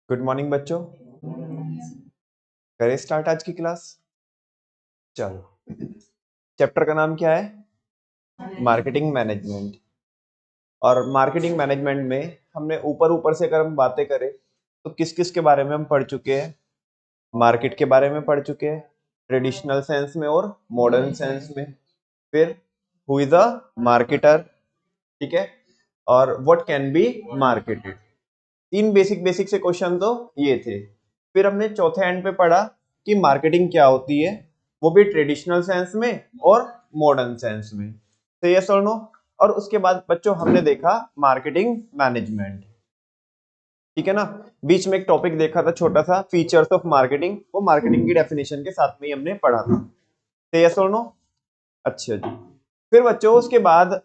Good morning बच्चों। करें start आज की क्लास। चलो, चैप्टर का नाम क्या है? Marketing management. और मार्केटिंग मैनेजमेंट में हमने ऊपर ऊपर से अगर हम बातें करें तो किस किस के बारे में हम पढ़ चुके हैं? मार्केट के बारे में पढ़ चुके हैं, ट्रेडिशनल सेंस में और मॉडर्न सेंस में। फिर हु इज अ मार्केटर, ठीक है, और व्हाट कैन बी मार्केटेड। तीन बेसिक बेसिक से क्वेश्चन तो ये थे। फिर हमने चौथे एंड पे पढ़ा कि मार्केटिंग क्या होती है, वो भी ट्रेडिशनल सेंस में और मॉडर्न सेंस में। तो यस और नो। और उसके बाद बच्चों हमने देखा मार्केटिंग मैनेजमेंट, ठीक है ना। बीच में एक टॉपिक देखा था छोटा सा, फीचर्स ऑफ मार्केटिंग, वो मार्केटिंग की डेफिनेशन के साथ में ही हमने पढ़ा था। तो यस और नो। अच्छा जी। फिर बच्चों उसके बाद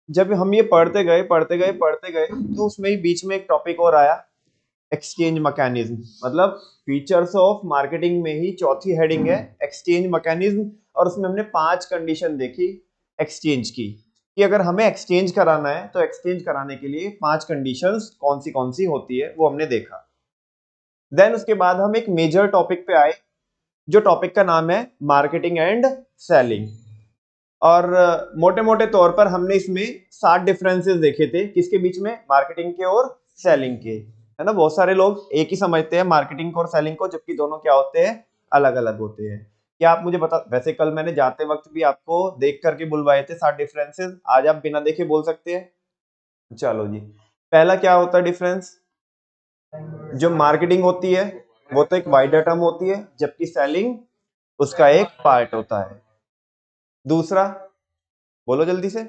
जब हम ये पढ़ते गए तो उसमें ही बीच में एक टॉपिक और आया, एक्सचेंज मैकेनिज्म। मतलब फीचर्स ऑफ मार्केटिंग में ही चौथी हेडिंग है एक्सचेंज मैकेनिज्म। और उसमें हमने 5 कंडीशन देखी एक्सचेंज की, कि अगर हमें एक्सचेंज कराना है तो एक्सचेंज कराने के लिए 5 कंडीशंस कौन सी होती है वो हमने देखा। देन उसके बाद हम एक मेजर टॉपिक पे आए, जो टॉपिक का नाम है मार्केटिंग एंड सेलिंग। और मोटे मोटे तौर पर हमने इसमें 7 डिफरेंसेस देखे थे, किसके बीच में? मार्केटिंग के और सेलिंग के, है ना। बहुत सारे लोग एक ही समझते हैं मार्केटिंग को और सेलिंग को, जबकि दोनों क्या होते हैं? अलग अलग होते हैं। क्या आप मुझे बता, वैसे कल मैंने जाते वक्त भी आपको देख करके बुलवाए थे 7 डिफरेंसेस, आज आप बिना देखे बोल सकते हैं। चलो जी। पहला क्या होता है डिफरेंस? जो मार्केटिंग होती है वो तो एक वाइडर टर्म होती है, जबकि सेलिंग उसका एक पार्ट होता है। दूसरा, बोलो जल्दी से।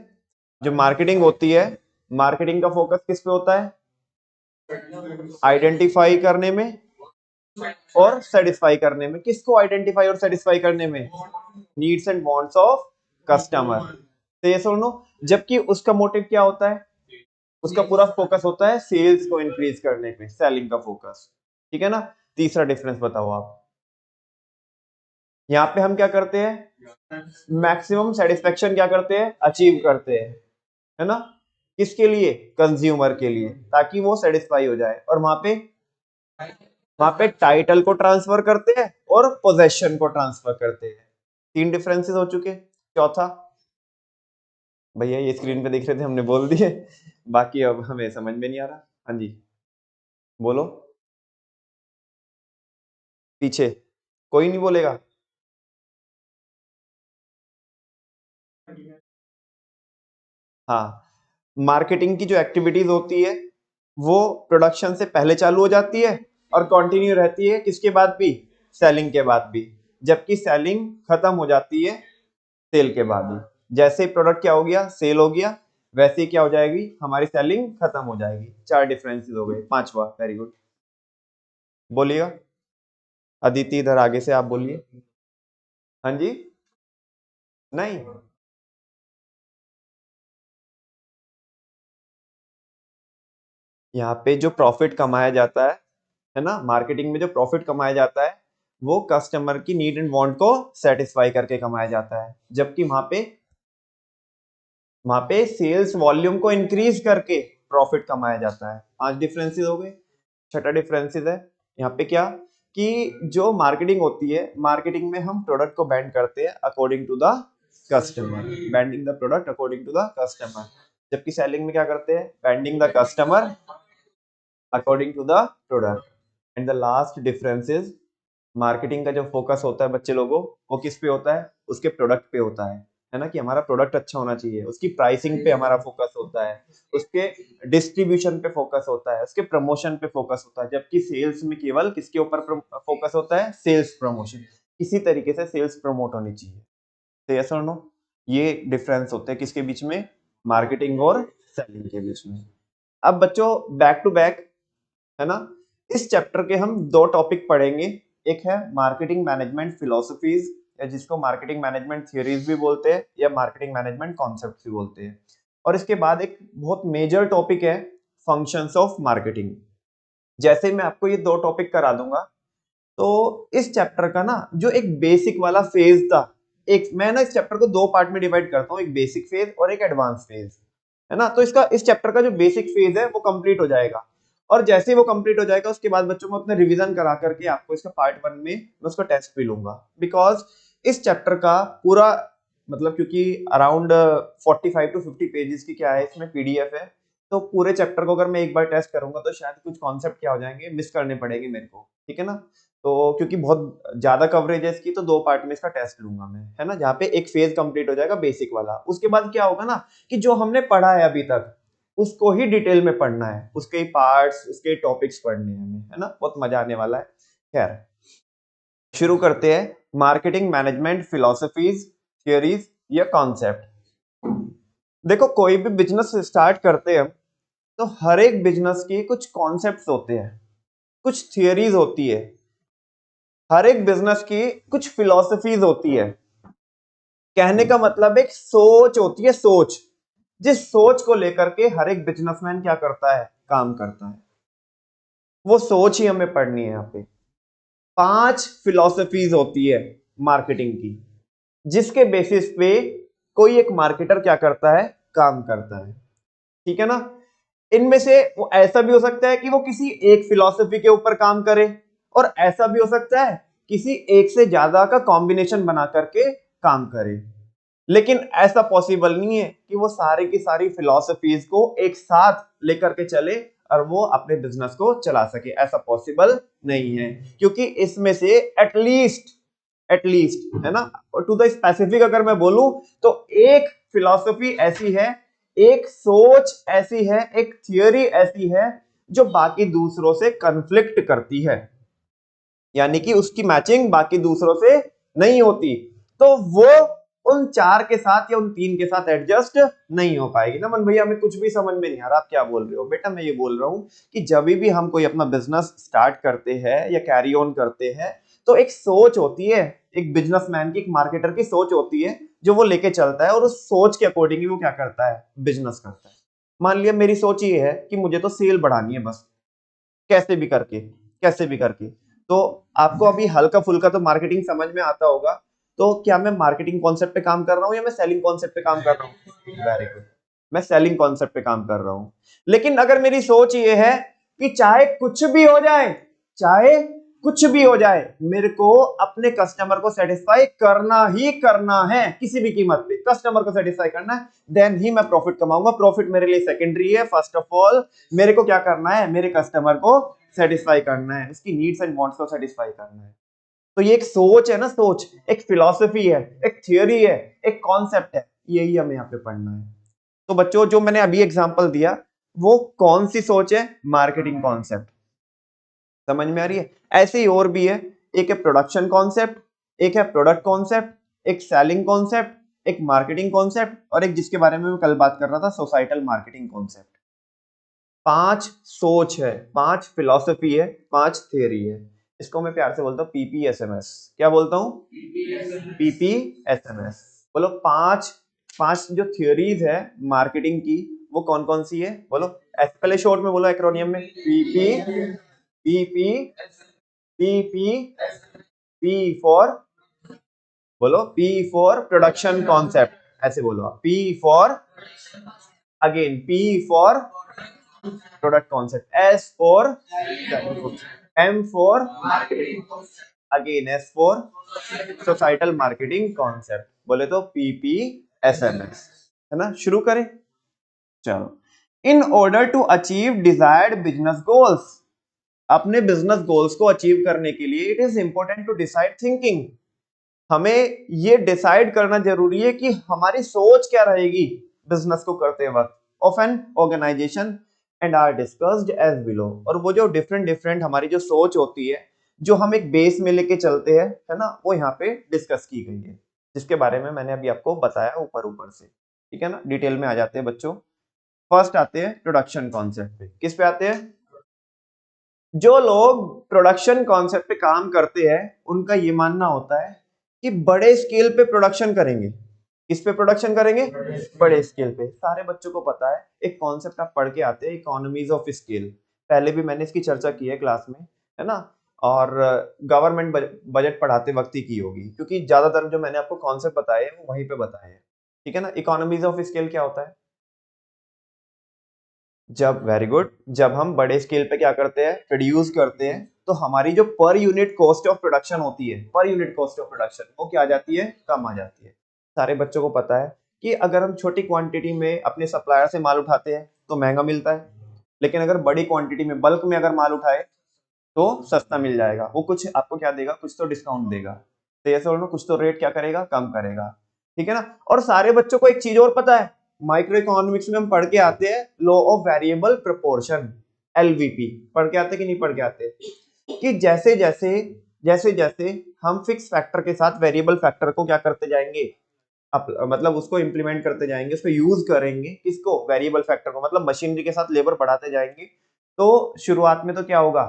जो मार्केटिंग होती है, मार्केटिंग का फोकस किस पे होता है? आइडेंटिफाई करने में और सेटिस्फाई करने में। किसको आइडेंटिफाई और सेटिस्फाई करने में? Needs and wants of customer. तो ये सुनो, जबकि उसका मोटिव क्या होता है? उसका पूरा फोकस होता है सेल्स को इंक्रीज करने पे, सेलिंग का फोकस, ठीक है ना। तीसरा डिफरेंस बताओ आप। यहाँ पे हम क्या करते हैं? मैक्सिमम सेटिस्फेक्शन क्या करते हैं? अचीव करते हैं, है ना। किसके लिए? कंज्यूमर के लिए, ताकि वो सेटिस्फाई हो जाए। और वहां पे टाइटल को ट्रांसफर करते हैं और पोजेशन को ट्रांसफर करते हैं। 3 डिफरेंसेस हो चुके। चौथा, भैया ये स्क्रीन पे देख रहे थे हमने बोल दिए, बाकी अब हमें समझ में नहीं आ रहा। हाँ जी, बोलो। पीछे कोई नहीं बोलेगा। हाँ, मार्केटिंग की जो एक्टिविटीज होती है वो प्रोडक्शन से पहले चालू हो जाती है और कंटिन्यू रहती है किसके बाद भी? सेलिंग के बाद भी। जबकि सेलिंग खत्म हो जाती है सेल के बाद ही। जैसे ही प्रोडक्ट क्या हो गया? सेल हो गया, वैसे ही क्या हो जाएगी? हमारी सेलिंग खत्म हो जाएगी। 4 डिफरेंसेस हो गए। पांचवा, वेरी गुड, बोलिएगा। अदिति इधर आगे से आप बोलिए। हाँ जी। नहीं, यहाँ पे जो प्रॉफिट कमाया जाता है ना, मार्केटिंग में जो प्रॉफिट कमाया जाता है वो कस्टमर की नीड एंड वांट को सेटिस्फाई करके कमाया जाता है। जबकि वहां पे सेल्स वॉल्यूम को इंक्रीज करके प्रॉफिट कमाया जाता है। 5 डिफरेंसेस हो गए। छठा डिफरेंसेस है यहाँ पे क्या, कि जो मार्केटिंग होती है, मार्केटिंग में हम प्रोडक्ट को बैंड करते हैं according to the customer, bending the product according to the customer. जबकि सेलिंग में क्या करते हैं? Bending the customer according to the product. And the last difference is, marketing का जो फोकस होता है बच्चे लोगों, वो किस पे होता है? उसके प्रोडक्ट पे होता है ना, कि हमारा प्रोडक्ट अच्छा होना चाहिए। उसकी प्राइसिंग पे हमारा फोकस होता है, उसके डिस्ट्रीब्यूशन पे फोकस होता है, उसके प्रमोशन पे फोकस होता है। जबकि सेल्स में केवल किसके ऊपर फोकस होता है? Sales promotion. किसी तरीके से सेल्स प्रमोट होनी चाहिए। तो यस और नो, ये डिफरेंस होते हैं किसके बीच में? मार्केटिंग और सेलिंग के बीच में। अब बच्चों बैक टू बैक, है ना, इस चैप्टर के हम 2 टॉपिक पढ़ेंगे। एक है मार्केटिंग मैनेजमेंट फिलोसफीज, या जिसको मार्केटिंग मैनेजमेंट थियोरीज भी बोलते हैं या मार्केटिंग मैनेजमेंट कॉन्सेप्ट्स भी बोलते हैं। और इसके बाद एक बहुत मेजर टॉपिक है फंक्शंस ऑफ मार्केटिंग। जैसे ही मैं आपको ये 2 टॉपिक करा दूंगा, तो इस चैप्टर का ना जो एक बेसिक वाला फेज था, एक मैं ना इस चैप्टर को 2 पार्ट में डिवाइड करता हूँ, एक बेसिक फेज और एक एडवांस फेज, है ना। तो इसका, इस चैप्टर का जो बेसिक फेज है वो कंप्लीट हो जाएगा, और जैसे ही वो कंप्लीट हो जाएगा उसके बाद बच्चों में अपने रिवीजन करा करके आपको इसका पार्ट 1 में मैं उसका टेस्ट भी लूंगा, बिकॉज इस चैप्टर का पूरा मतलब क्योंकि अराउंड 45 टू 50 पेजेस की क्या है इसमें पीडीएफ है, तो पूरे चैप्टर को अगर मैं एक बार टेस्ट करूंगा तो शायद कुछ कॉन्सेप्ट क्या हो जाएंगे मिस करने पड़ेंगे मेरे को, ठीक है ना। तो क्योंकि बहुत ज्यादा कवरेज है इसकी तो 2 पार्ट में इसका टेस्ट लूंगा मैं, है ना, जहाँ पे एक फेज कंप्लीट हो जाएगा बेसिक वाला, उसके बाद क्या होगा ना कि जो हमने पढ़ा है अभी तक उसको ही डिटेल में पढ़ना है, उसके ही पार्ट्स उसके टॉपिक्स पढ़ने हैं हमें, है ना, बहुत मजा आने वाला है। खैर शुरू करते हैं मार्केटिंग मैनेजमेंट फिलोसफीज, थियोरीज या कॉन्सेप्ट। देखो कोई भी बिजनेस स्टार्ट करते हैं तो हर एक बिजनेस की कुछ कॉन्सेप्ट्स होते हैं, कुछ थियोरीज होती है, हर एक बिजनेस की कुछ फिलोसफीज होती है। कहने का मतलब एक सोच होती है, सोच, जिस सोच को लेकर के हर एक बिजनेसमैन क्या करता है, काम करता है, वो सोच ही हमें पढ़नी है। यहाँ पे 5 फिलोसफीज होती है मार्केटिंग की, जिसके बेसिस पे कोई एक मार्केटर क्या करता है, काम करता है, ठीक है ना। इनमें से वो ऐसा भी हो सकता है कि वो किसी एक फिलॉसफी के ऊपर काम करे, और ऐसा भी हो सकता है किसी एक से ज्यादा का कॉम्बिनेशन बना करके काम करे, लेकिन ऐसा पॉसिबल नहीं है कि वो सारी की सारी फिलॉसफीज को एक साथ लेकर के चले और वो अपने बिजनेस को चला सके, ऐसा पॉसिबल नहीं है, क्योंकि इसमें से एटलीस्ट है ना, और टू द स्पेसिफिक अगर मैं बोलूं तो एक फिलॉसफी ऐसी है, एक सोच ऐसी है, एक थियोरी ऐसी है जो बाकी दूसरों से कन्फ्लिक्ट करती है, यानी कि उसकी मैचिंग बाकी दूसरों से नहीं होती, तो वो उन 4 के साथ या उन 3 के साथ एडजस्ट नहीं हो पाएगी ना। मन भैया हमें कुछ भी समझ में नहीं आ रहा आप क्या बोल रहे हो, बेटा मैं ये बोल रहा हूं कि जब भी हम कोई अपना बिजनेस स्टार्ट करते हैं या कैरी ऑन करते हैं तो एक सोच होती है, एक बिजनेसमैन की, एक मार्केटर की सोच होती है जो वो लेके चलता है, और उस सोच के अकॉर्डिंगली वो क्या करता है, बिजनेस करता है। मान लिया मेरी सोच ये है कि मुझे तो सेल बढ़ानी है बस, कैसे भी करके, कैसे भी करके, तो आपको अभी हल्का फुल्का तो मार्केटिंग समझ में आता होगा, तो क्या मैं मार्केटिंग कॉन्सेप्ट पे काम कर रहा हूँ या मैं सेलिंग कॉन्सेप्ट पे काम कर रहा हूँ, वेरी गुड, मैं सेलिंग कॉन्सेप्ट पे काम कर रहा हूँ। लेकिन अगर मेरी सोच ये है कि चाहे कुछ भी हो जाए, चाहे कुछ भी हो जाए, मेरे को अपने कस्टमर को सेटिस्फाई करना ही करना है, किसी भी कीमत पे कस्टमर को सेटिस्फाई करना है, देन ही मैं प्रॉफिट कमाऊंगा। प्रॉफिट मेरे लिए सेकेंडरी है, फर्स्ट ऑफ ऑल मेरे को क्या करना है, मेरे कस्टमर को सेटिस्फाई करना है, उसकी नीड्स एंड वांट्स को सेटिस्फाई करना है। तो ये एक सोच है ना, सोच एक फिलॉसफी है, एक थियोरी है, एक कॉन्सेप्ट है, यही हमें यहाँ पे पढ़ना है। तो बच्चों जो मैंने अभी एग्जांपल दिया वो कौन सी सोच है, मार्केटिंग कॉन्सेप्ट, समझ में आ रही है। ऐसे ही और भी है, एक है प्रोडक्शन कॉन्सेप्ट, एक है प्रोडक्ट कॉन्सेप्ट, एक सेलिंग कॉन्सेप्ट, एक मार्केटिंग कॉन्सेप्ट, और एक जिसके बारे में मैं कल बात कर रहा था सोसाइटल मार्केटिंग कॉन्सेप्ट। 5 सोच है, 5 फिलॉसफी है, 5 थियरी है। इसको मैं प्यार से बोलता हूँ पीपीएसएमएस। क्या बोलता हूँ, पीपीएसएमएस। बोलो 5 5 जो थियोरीज है मार्केटिंग की वो कौन कौन सी है, बोलो पहले शॉर्ट में बोलो, एक्रोनियम में, PP, PP, PP, P for, बोलो पी फॉर प्रोडक्शन कॉन्सेप्ट, ऐसे बोलो आप, P for, again P for product concept, S for, M for marketing, again S for societal marketing concept, बोले तो पीपीएसएमएस, है ना। शुरू करें, चलो। In order to achieve desired business goals, अपने बिजनेस गोल्स को अचीव करने के लिए it is important to decide thinking, हमें ये डिसाइड करना जरूरी है कि हमारी सोच क्या रहेगी बिजनेस को करते वक्त, of an organisation and are discussed as below. और वो जो डिफरेंट डिफरेंट हमारी जो सोच होती है जो हम एक बेस में लेके चलते हैं, है ना, वो यहाँ पे डिस्कस की गई है, जिसके बारे में मैंने अभी आपको बताया ऊपर ऊपर से, ठीक है ना। डिटेल में आ जाते हैं बच्चों। फर्स्ट आते हैं प्रोडक्शन कॉन्सेप्ट पे। किस पे आते हैं, जो लोग प्रोडक्शन कॉन्सेप्ट पे काम करते हैं उनका ये मानना होता है कि बड़े स्केल पे प्रोडक्शन करेंगे। किस पे प्रोडक्शन करेंगे, बड़े स्केल पे। सारे बच्चों को पता है, एक कॉन्सेप्ट आप पढ़ के आते हैं, इकोनॉमीज ऑफ स्केल, पहले भी मैंने इसकी चर्चा की है क्लास में, है ना, और गवर्नमेंट बजट पढ़ाते वक्त ही की होगी, क्योंकि ज्यादातर जो मैंने आपको कॉन्सेप्ट बताए हैं वो वहीं पे बताए हैं, ठीक है ना। इकोनॉमीज ऑफ स्केल क्या होता है, जब वेरी गुड, जब हम बड़े स्केल पे क्या करते हैं, प्रोड्यूस करते हैं, तो हमारी जो पर यूनिट कॉस्ट ऑफ प्रोडक्शन होती है, पर यूनिट कॉस्ट ऑफ प्रोडक्शन वो क्या आ जाती है, कम आ जाती है। सारे बच्चों को पता है कि अगर हम छोटी क्वांटिटी में अपने सप्लायर से माल उठाते हैं तो महंगा मिलता है, लेकिन अगर बड़ी क्वांटिटी में बल्क में अगर माल उठाए तो सस्ता मिल जाएगा। वो कुछ आपको क्या देगा, कुछ तो डिस्काउंट देगा, तो ऐसे बोलो कुछ तो रेट क्या करेगा, कम करेगा, ठीक है ना। और सारे बच्चों को एक चीज और पता है, माइक्रो इकोनॉमिक्स में हम पढ़ के आते हैं लॉ ऑफ वेरिएबल प्रोपोर्शन, एलवीपी पढ़ के आते कि नहीं पढ़ के आते, कि जैसे जैसे हम फिक्स फैक्टर के साथ वेरिएबल फैक्टर को क्या करते जाएंगे, मतलब उसको इंप्लीमेंट करते जाएंगे, उसको यूज करेंगे, किसको, वेरिएबल फैक्टर को, मतलब मशीनरी के साथ लेबर बढ़ाते जाएंगे, तो शुरुआत में तो क्या होगा,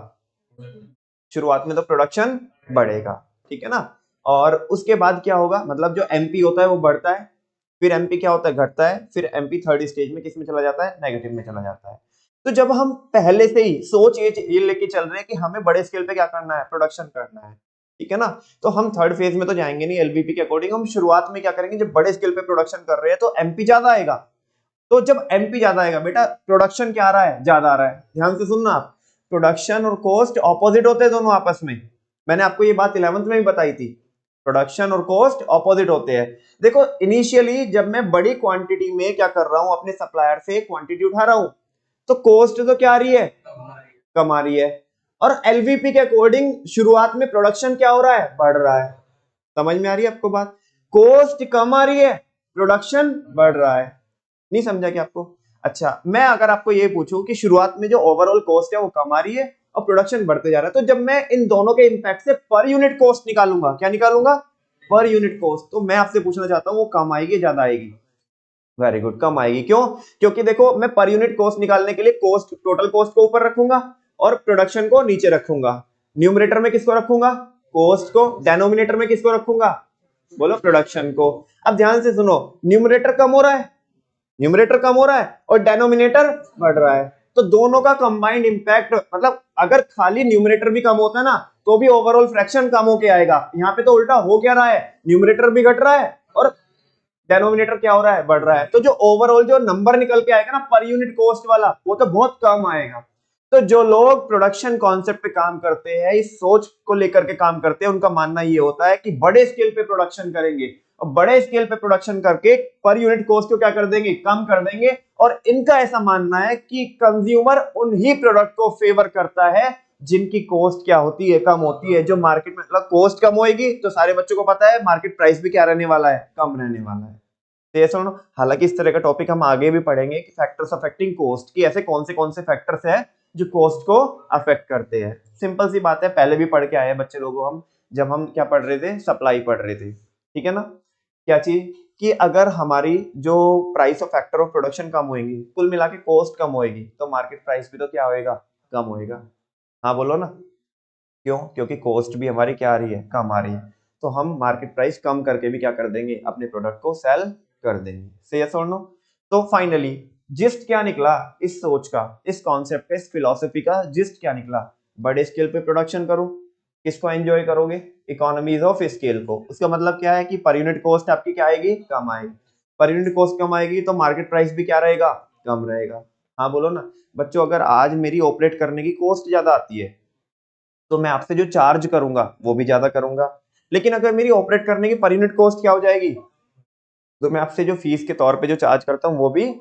शुरुआत में तो प्रोडक्शन बढ़ेगा, ठीक है ना। और उसके बाद क्या होगा, मतलब जो एमपी होता है वो बढ़ता है, फिर एमपी क्या होता है, घटता है, फिर एमपी थर्ड स्टेज में किस में चला जाता है, नेगेटिव में चला जाता है। तो जब हम पहले से ही सोच ये लेके चल रहे हैं कि हमें बड़े स्केल पे क्या करना है, प्रोडक्शन करना है, ठीक है ना, तो हम थर्ड फेज में तो जाएंगे नहीं एलवीपी के अकॉर्डिंग, हम शुरुआत में क्या करेंगे, जब बड़े स्केल पे प्रोडक्शन कर रहे हैं तो एमपी ज्यादा आएगा, तो जब एमपी ज्यादा आएगा बेटा, प्रोडक्शन क्या आ रहा है, ज्यादा आ रहा है, ध्यान से सुनना आप, प्रोडक्शन और कॉस्ट ऑपोजिट होते हैं दोनों आपस में, मैंने आपको ये बात 11th में भी बताई थी, प्रोडक्शन और कॉस्ट ऑपोजिट होते हैं। देखो इनिशियली जब मैं बड़ी क्वांटिटी में क्या कर रहा हूं, अपने सप्लायर से क्वांटिटी उठा रहा हूं, तो कॉस्ट तो क्या आ रही है, कम आ रही है, और एलवीपी के अकॉर्डिंग शुरुआत में प्रोडक्शन क्या हो रहा है, बढ़ रहा है। समझ में आ रही है आपको बात, कॉस्ट कम आ रही है, प्रोडक्शन बढ़ रहा है, नहीं समझा क्या आपको। अच्छा, मैं अगर आपको ये पूछूं कि शुरुआत में जो ओवरऑल कॉस्ट है वो कम आ रही है और प्रोडक्शन बढ़ते जा रहा है, तो जब मैं इन दोनों के इंपैक्ट से पर यूनिट कॉस्ट निकालूंगा, क्या निकालूंगा, पर यूनिट कॉस्ट, तो मैं आपसे पूछना चाहता हूं वो कम आएगी ज्यादा आएगी, वेरी गुड, कम आएगी। क्यों, क्योंकि देखो मैं पर यूनिट कॉस्ट निकालने के लिए कॉस्ट, टोटल कॉस्ट को ऊपर रखूंगा और प्रोडक्शन को नीचे रखूंगा, न्यूमरेटर में किसको रखूंगा, कॉस्ट को, डेनोमिनेटर में किसको रखूंगा, बोलो प्रोडक्शन को। अब ध्यान से सुनो, न्यूमरेटर कम हो रहा है, न्यूमरेटर कम हो रहा है और डेनोमिनेटर बढ़ रहा है, तो दोनों का कंबाइंड इंपैक्ट, मतलब अगर खाली न्यूमरेटर भी कम होता है ना तो भी ओवरऑल फ्रैक्शन कम होके आएगा, यहाँ पे तो उल्टा हो क्या रहा है, न्यूमरेटर भी घट रहा है और डेनोमिनेटर क्या हो रहा है, बढ़ रहा है, तो जो ओवरऑल जो नंबर निकल के आएगा ना पर यूनिट कॉस्ट वाला, वो तो बहुत कम आएगा। तो जो लोग प्रोडक्शन कॉन्सेप्ट पे काम करते हैं, इस सोच को लेकर के काम करते हैं, उनका मानना ये होता है कि बड़े स्केल पे प्रोडक्शन करेंगे और बड़े स्केल पे प्रोडक्शन करके पर यूनिट कॉस्ट को क्या कर देंगे, कम कर देंगे, और इनका ऐसा मानना है कि कंज्यूमर उन्हीं प्रोडक्ट को फेवर करता है जिनकी कॉस्ट क्या होती है, कम होती है, जो मार्केट में, मतलब कॉस्ट कम होएगी तो सारे बच्चों को पता है मार्केट प्राइस भी क्या रहने वाला है, कम रहने वाला है। तो ये सुनो, हालांकि इस तरह का टॉपिक हम आगे भी पढ़ेंगे कि फैक्टर्स अफेक्टिंग कॉस्ट, की ऐसे कौन से फैक्टर्स हैं जो कॉस्ट को अफेक्ट करते हैं। सिंपल सी बात है, पहले भी पढ़ के आए बच्चे लोगों हम, जब हम क्या पढ़ रहे थे, सप्लाई पढ़ रहे थे, ठीक है ना। क्या चीज, कि अगर हमारी जो price of factor of production कम होगी, कुल मिला के कॉस्ट कम होगी, तो मार्केट प्राइस भी तो क्या होएगा, कम होएगा। हाँ बोलो ना, क्यों, क्योंकि कॉस्ट भी हमारी क्या आ रही है, कम आ रही है, तो हम मार्केट प्राइस कम करके भी क्या कर देंगे, अपने प्रोडक्ट को सेल कर देंगे। से यस और नो। तो फाइनली जिस्ट क्या निकला इस सोच का, इस कॉन्सेप्ट का, इस फिलॉसफी का जिस्ट क्या निकला, बड़े स्केल पे प्रोडक्शन करो, किसको एंजॉय करोगे, इकोनॉमीज ऑफ स्केल को। उसका मतलब क्या है कि पर यूनिट कॉस्ट आपकी क्या आएगी, कम आएगी, पर यूनिट कॉस्ट कम आएगी तो मार्केट प्राइस भी क्या रहेगा, कम रहेगा। हाँ बोलो ना बच्चों, अगर आज मेरी ऑपरेट करने की कॉस्ट ज्यादा आती है तो मैं आपसे जो चार्ज करूंगा वो भी ज्यादा करूंगा, लेकिन अगर मेरी ऑपरेट करने की पर यूनिट कॉस्ट क्या हो जाएगी, तो मैं आपसे जो फीस के तौर पे जो चार्ज करता हूं वो भी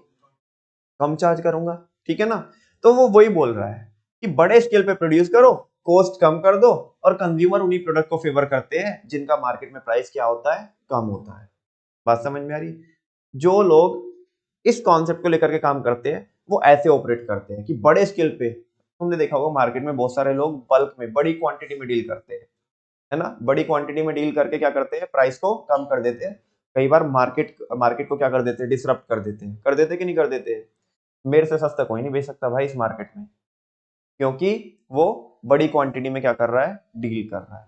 कम चार्ज करूंगा, ठीक है ना। तो वो वही बोल रहा है कि बड़े स्केल पे प्रोड्यूस करो, कॉस्ट कम कर दो, और कंज्यूमर उन्हीं प्रोडक्ट को फेवर करते हैं जिनका मार्केट में प्राइस क्या होता है, कम होता है। बात समझ में आ रही, जो लोग इस कॉन्सेप्ट को लेकर के काम करते हैं वो ऐसे ऑपरेट करते हैं कि बड़े स्केल पे, तुमने देखा होगा मार्केट में बहुत सारे लोग बल्क में बड़ी क्वांटिटी में डील करते हैं, है ना, बड़ी क्वांटिटी में डील करके क्या करते हैं, प्राइस को कम कर देते हैं, कई बार मार्केट मार्केट को क्या कर देते हैं, डिसरप्ट कर देते हैं कि नहीं कर देते हैं। मेरे से सस्ता कोई नहीं बेच सकता भाई इस मार्केट में, क्योंकि वो बड़ी क्वांटिटी में क्या कर रहा है, डील कर रहा है,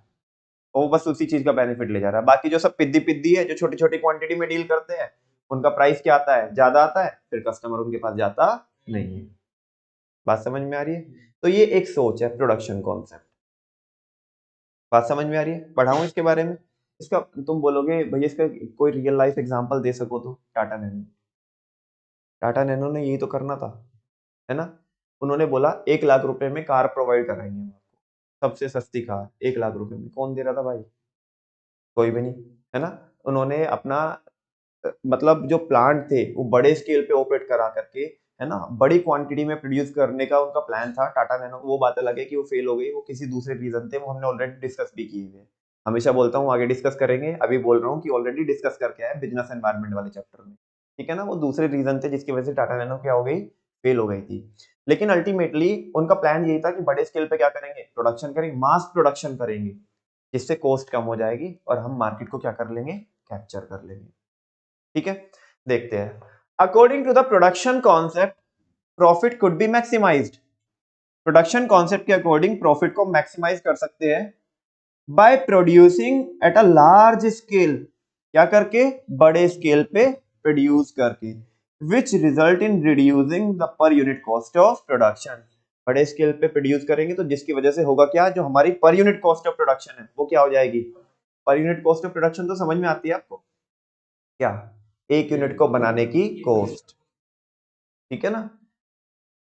वो बस उसी चीज का बेनिफिट ले जा रहा है। बाकी जो सब पिद्दी पिद्दी है, जो छोटी छोटी क्वांटिटी में डील करते हैं, उनका प्राइस क्या आता है, ज्यादा आता है, फिर कस्टमर उनके पास जाता नहीं है। बात समझ में आ रही है। तो ये एक सोच है प्रोडक्शन कॉन्सेप्ट। बात समझ में आ रही है, पढ़ाऊं इसके बारे में। इसका तुम बोलोगे भैया इसका कोई रियल लाइफ एग्जांपल दे सको तो टाटा नैनो, टाटा नैनो ने यही तो करना था, है ना। उन्होंने बोला 1 लाख रुपए में कार प्रोवाइड कराएंगे हम आपको, सबसे सस्ती कार 1 लाख रुपए में। कौन दे रहा था भाई? कोई भी नहीं, है ना। उन्होंने अपना मतलब जो प्लांट थे वो बड़े स्केल पे ऑपरेट करा करके, है ना, बड़ी क्वांटिटी में प्रोड्यूस करने का उनका प्लान था टाटा नैनो। वो बात अलग है कि वो फेल हो गई, वो किसी दूसरे रीजन थे, वो हमने ऑलरेडी डिस्कस भी किए हुए हैं। हमेशा बोलता हूँ आगे डिस्कस करेंगे, अभी बोल रहा हूँ कि ऑलरेडी डिस्कस करके आए बिजनेस एनवायरनमेंट वाले चैप्टर में, ठीक है ना। वो दूसरे रीजन थे जिसकी वजह से टाटा नैनो क्या हो गई, फेल हो गई थी। लेकिन अल्टीमेटली उनका प्लान यही था कि बड़े स्केल पे क्या करेंगे, प्रोडक्शन करेंगे, मास प्रोडक्शन करेंगे, जिससे कॉस्ट कम हो जाएगी और हम मार्केट को क्या कर लेंगे, कैप्चर कर लेंगे। ठीक है, देखते हैं। According to the production concept profit could be maximised. Production concept के अकॉर्डिंग प्रॉफिट को मैक्सिमाइज कर सकते हैं by producing at a large scale, क्या करके, बड़े स्केल पे प्रोड्यूस करके, which result in reducing the per unit cost of production. बड़े स्केल पे प्रोड्यूस करेंगे तो जिसकी वजह से होगा क्या, जो हमारी पर यूनिट कॉस्ट ऑफ प्रोडक्शन है वो क्या हो जाएगी। पर यूनिट कॉस्ट ऑफ प्रोडक्शन तो समझ में आती है आपको, क्या, 1 यूनिट को बनाने की कॉस्ट, ठीक है ना।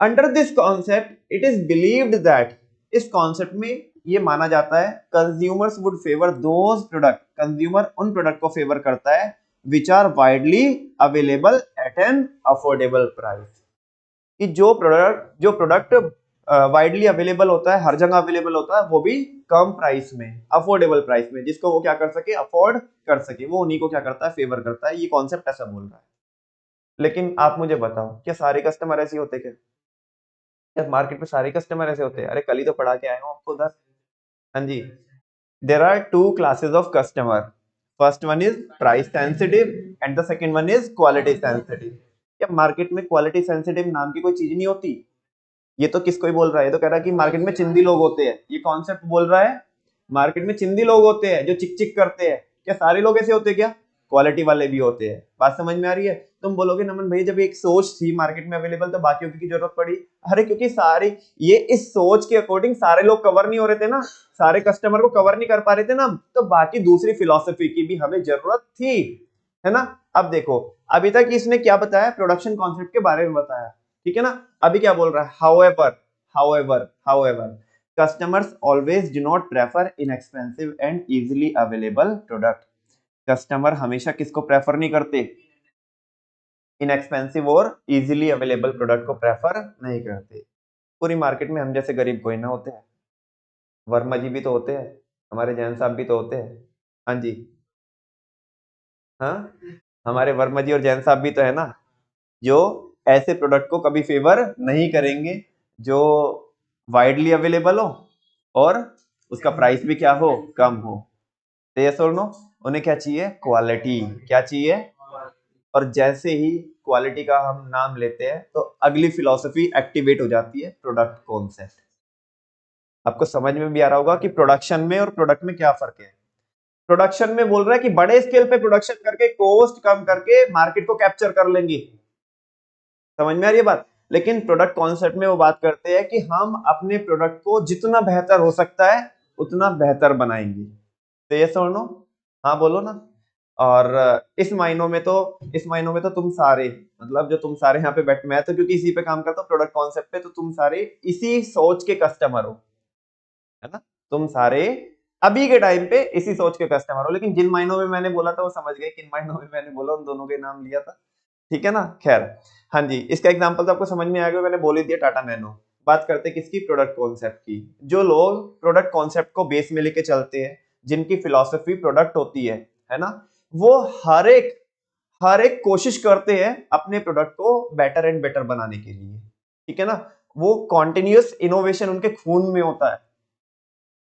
Under this concept it is believed that, इस कॉन्सेप्ट में ये माना जाता है, consumers would favour those product, consumer उन प्रोडक्ट को फेवर करता है which are widely available at an affordable price, कि जो प्रोडक्ट वाइडली अवेलेबल होता है, हर जगह अवेलेबल होता है, वो भी कम प्राइस में, अफोर्डेबल प्राइस में, जिसको वो क्या कर सके, अफोर्ड कर सके, वो उन्हीं को क्या करता है, फेवर करता है। ये कॉन्सेप्ट ऐसा बोल रहा है। लेकिन आप मुझे बताओ, क्या सारे कस्टमर ऐसे होते क्या? क्या मार्केट में सारे कस्टमर ऐसे होते हैं? अरे कल ही तो पढ़ा के आए हूँ आपको उधर। हाँ जी, there are two classes of customer, first one is price sensitive and the second one is quality sensitive. क्या मार्केट में क्वालिटी सेंसिटिव नाम की कोई चीज नहीं होती? ये तो किसको ही बोल रहा है, ये तो कह रहा है कि मार्केट में चिंदी लोग होते हैं, ये कॉन्सेप्ट बोल रहा है। मार्केट में चिंदी लोग होते हैं जो चिक चिक करते हैं, क्या सारे लोग ऐसे होते हैं क्या? क्वालिटी वाले भी होते हैं। बात समझ में आ रही है? तुम बोलोगे नमन भाई जब एक सोच थी मार्केट में अवेलेबल तो बाकियों की जरूरत पड़ी। अरे क्योंकि सारी, ये इस सोच के अकॉर्डिंग सारे लोग कवर नहीं हो रहे थे ना, सारे कस्टमर को कवर नहीं कर पा रहे थे ना, तो बाकी दूसरी फिलॉसफी की भी हमें जरूरत थी, है ना। अब देखो, अभी तक इसने क्या बताया, प्रोडक्शन कॉन्सेप्ट के बारे में बताया, ठीक है ना। अभी क्या बोल रहा है, however customers always do not prefer inexpensive and easily available product। Customer हमेशा किसको प्रेफर नहीं करते, इनएक्सपेंसिव और इजीली अवेलेबल प्रोडक्ट को प्रेफर नहीं करते। पूरी मार्केट में हम जैसे गरीब कोई ना होते हैं, वर्मा जी भी तो होते हैं, हमारे जैन साहब भी तो होते हैं। हाँ जी, हाँ, हमारे वर्मा जी और जैन साहब भी तो है ना, जो ऐसे प्रोडक्ट को कभी फेवर नहीं करेंगे जो वाइडली अवेलेबल हो और उसका प्राइस भी क्या हो, कम हो। तो यस और नो, उन्हें क्या चाहिए, क्वालिटी, क्या चाहिए। और जैसे ही क्वालिटी का हम नाम लेते हैं तो अगली फिलॉसफी एक्टिवेट हो जाती है, प्रोडक्ट कॉन्सेप्ट। आपको समझ में भी आ रहा होगा कि प्रोडक्शन में और प्रोडक्ट में क्या फर्क है। प्रोडक्शन में बोल रहा है कि बड़े स्केल पे प्रोडक्शन करके कॉस्ट कम करके मार्केट को कैप्चर कर लेंगे, समझ में आ रही है बात। लेकिन प्रोडक्ट कॉन्सेप्ट में वो बात करते हैं कि हम अपने प्रोडक्ट को जितना बेहतर हो सकता है उतना बेहतर बनाएंगे। तो ये सुनो, हाँ बोलो ना। और इस मायनों में तो तुम सारे, मतलब जो तुम सारे यहाँ पे बैठ, मैं तो क्योंकि इसी पे काम करता हूँ प्रोडक्ट कॉन्सेप्ट पे, तो तुम सारे इसी सोच के कस्टमर हो, है ना। तुम सारे अभी के टाइम पे इसी सोच के कस्टमर हो। लेकिन जिन मायनों में मैंने बोला था वो समझ गए, किन मायनों में मैंने बोला उन दोनों के नाम लिया था, ठीक है ना। खैर, हाँ जी, इसका एग्जांपल तो आपको समझ में आ गया, मैंने बोल ही दिया, टाटा नैनो। बात करते हैं किसकी, प्रोडक्ट कॉन्सेप्ट की। जो लोग प्रोडक्ट कॉन्सेप्ट को बेस में लेके चलते हैं, जिनकी फिलॉसफी प्रोडक्ट होती है ना, वो हर एक कोशिश करते हैं अपने प्रोडक्ट को बेटर एंड बेटर बनाने के लिए, ठीक है ना। वो कॉन्टिन्यूस इनोवेशन उनके खून में होता है,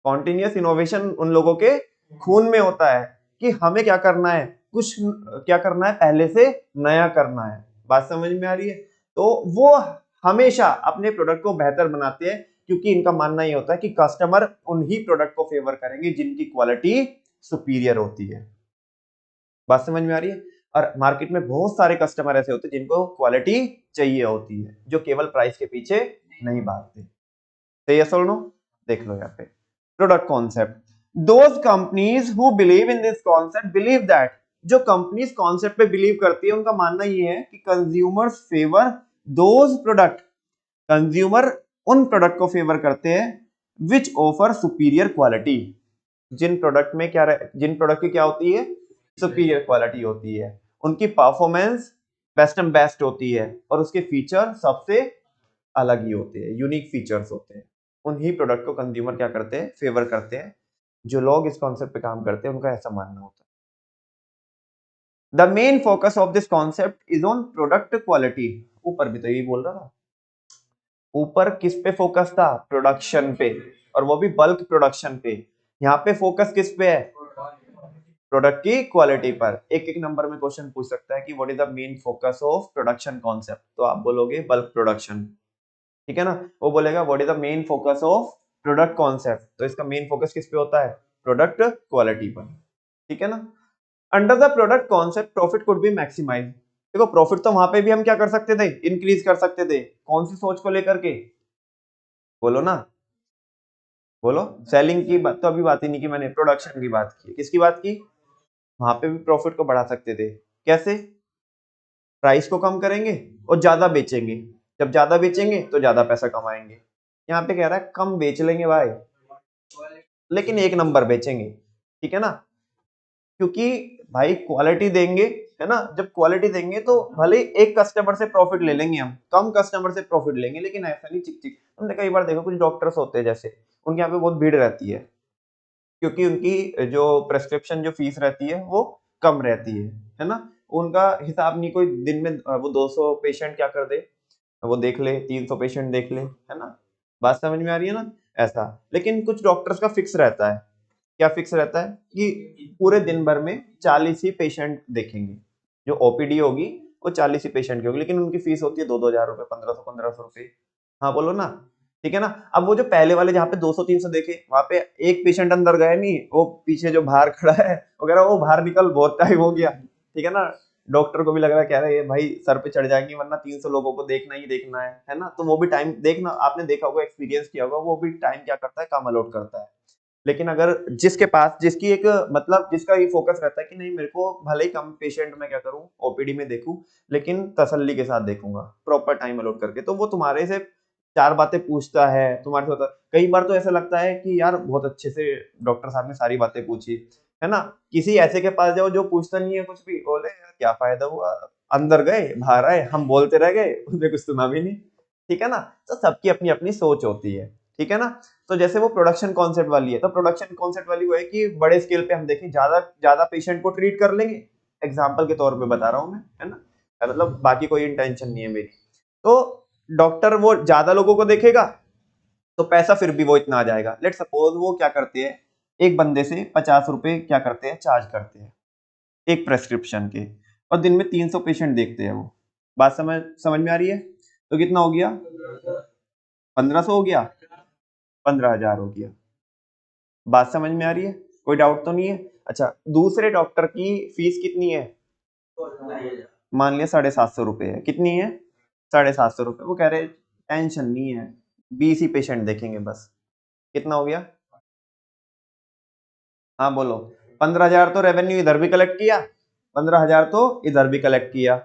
कॉन्टिन्यूस इनोवेशन उन लोगों के खून में होता है कि हमें क्या करना है, कुछ क्या करना है, पहले से नया करना है। बात समझ में आ रही है? तो वो हमेशा अपने प्रोडक्ट को बेहतर बनाते हैं, क्योंकि इनका मानना ये होता है कि कस्टमर उन्हीं प्रोडक्ट को फेवर करेंगे जिनकी क्वालिटी सुपीरियर होती है। बात समझ में आ रही है? और मार्केट में बहुत सारे कस्टमर ऐसे होते हैं जिनको क्वालिटी चाहिए होती है, जो केवल प्राइस के पीछे नहीं भागते। तो ये सुनो, देख लो यहाँ पे product concept. Those companies who believe in this concept believe that, जो कंपनीज कॉन्सेप्ट पे बिलीव करती है उनका मानना ये है कि consumers favour those product consumer उन प्रोडक्ट को फेवर करते हैं विच ऑफर सुपीरियर क्वालिटी, जिन प्रोडक्ट की क्या होती है, सुपीरियर क्वालिटी होती है, उनकी परफॉर्मेंस बेस्ट एंड बेस्ट होती है और उसके फीचर सबसे अलग ही होते हैं, यूनिक फीचर्स होते हैं। उन्हीं प्रोडक्ट को कंज्यूमर क्या करते हैं, फेवर करते हैं। जो लोग इस कॉन्सेप्ट पे काम करते हैं उनका ऐसा मानना होता है। The main focus of this concept is on product quality. ऊपर भी तो यही बोल रहा था, ऊपर किस पे फोकस था, प्रोडक्शन पे, और वो भी बल्क प्रोडक्शन पे। यहाँ पे फोकस किस पे है, प्रोडक्ट की क्वालिटी पर। एक एक नंबर में क्वेश्चन पूछ सकता है कि what is the main focus of production concept, तो आप बोलोगे बल्क प्रोडक्शन, ठीक है ना। वो बोलेगा what is the main focus of product concept, तो इसका मेन फोकस किस पे होता है, प्रोडक्ट क्वालिटी पर, ठीक है ना। Under the product concept profit could be maximise. देखो प्रॉफिट तो वहां पे भी हम क्या कर सकते थे, इंक्रीज कर सकते थे। कौन सी सोच को लेकर के, बोलो ना, बोलो। सेलिंग की बात तो अभी बात ही नहीं की मैंने, प्रोडक्शन की बात की। किसकी बात की, वहां पे भी प्रॉफिट को बढ़ा सकते थे। कैसे, प्राइस को कम करेंगे और ज्यादा बेचेंगे। जब ज्यादा बेचेंगे तो ज्यादा पैसा कमाएंगे। यहाँ पे कह रहा है कम बेच लेंगे भाई, लेकिन एक नंबर बेचेंगे, ठीक है ना। क्योंकि भाई क्वालिटी देंगे, है ना, जब क्वालिटी देंगे तो भले एक कस्टमर से प्रॉफिट ले लेंगे, हम कम कस्टमर से प्रॉफिट लेंगे, लेकिन ऐसा नहीं चिक चिक। हमने कई बार देखा कुछ डॉक्टर्स होते हैं जैसे, उनके यहाँ पे बहुत भीड़ रहती है, क्योंकि उनकी जो प्रेस्क्रिप्शन जो फीस रहती है वो कम रहती है ना। उनका हिसाब नहीं, कोई दिन में वो 200 पेशेंट क्या कर दे, वो देख ले, 300 पेशेंट देख ले, है ना। बात समझ में आ रही है ना, ऐसा। लेकिन कुछ डॉक्टर्स का फिक्स रहता है, क्या फिक्स रहता है कि पूरे दिन भर में 40 ही पेशेंट देखेंगे, जो ओपीडी होगी वो 40 ही पेशेंट की होगी, लेकिन उनकी फीस होती है 2-2 हजार रुपए, 1500 रुपए। हाँ बोलो ना, ठीक है ना। अब वो जो पहले वाले जहाँ पे 200-300 देखे, वहां पे एक पेशेंट अंदर गया नहीं, वो पीछे जो बाहर खड़ा है वगैरह, वो बाहर निकल, बहुत टाइम हो गया, ठीक है ना। डॉक्टर को भी लग रहा है, कह रहे हैं भाई सर पे चढ़ जाएंगे, वरना 300 लोगों को देखना ही देखना है ना। तो वो भी टाइम देखना, आपने देखा होगा, एक्सपीरियंस किया होगा, वो भी टाइम क्या करता है, कम अलॉट करता है। लेकिन अगर जिसके पास, जिसकी एक मतलब जिसका ये फोकस रहता है कि नहीं मेरे को भले ही कम पेशेंट में क्या करूं, ओपीडी में देखूं, लेकिन तसल्ली के साथ देखूंगा, प्रॉपर टाइम अलॉट करके, तो वो तुम्हारे से चार बातें पूछता है, तुम्हारे से होता। कई बार तो ऐसा लगता है कि यार बहुत अच्छे से डॉक्टर साहब ने सारी बातें पूछी, है ना। किसी ऐसे के पास जाओ जो पूछता नहीं है कुछ भी, बोले यार क्या फायदा हुआ, अंदर गए बाहर आए, हम बोलते रह गए, उसने कुछ सुना भी नहीं, ठीक है ना। तो सबकी अपनी अपनी सोच होती है, ठीक है ना। तो जैसे वो प्रोडक्शन कॉन्सेप्ट वाली है, तो प्रोडक्शन कॉन्सेप्ट वाली वो है कि बड़े स्केल पे हम देखें, ज्यादा ज्यादा पेशेंट को ट्रीट कर लेंगे, एग्जांपल के तौर पे बता रहा हूं मैं, है ना, मतलब बाकी कोई इंटेंशन नहीं है मेरी। तो डॉक्टर वो ज्यादा लोगों को देखेगा तो पैसा फिर भी वो इतना आ जाएगा। लेट सपोज वो क्या करते हैं, एक बंदे से 50 रुपए क्या करते हैं, चार्ज करते हैं एक प्रेस्क्रिप्शन के, और दिन में 300 पेशेंट देखते हैं वो। बात समझ समझ में आ रही है, तो कितना हो गया, 1500 हो गया, 15,000 हो गया। बात समझ में आ रही है, कोई डाउट तो नहीं है। अच्छा, दूसरे डॉक्टर की फीस कितनी है, मान लिया 750 रुपए है, कितनी है, 750 रुपए। वो कह रहे टेंशन नहीं है, 20 ही पेशेंट देखेंगे बस, कितना हो गया, हाँ बोलो। 15,000 तो रेवेन्यू इधर भी कलेक्ट किया, 15,000 तो इधर भी कलेक्ट किया,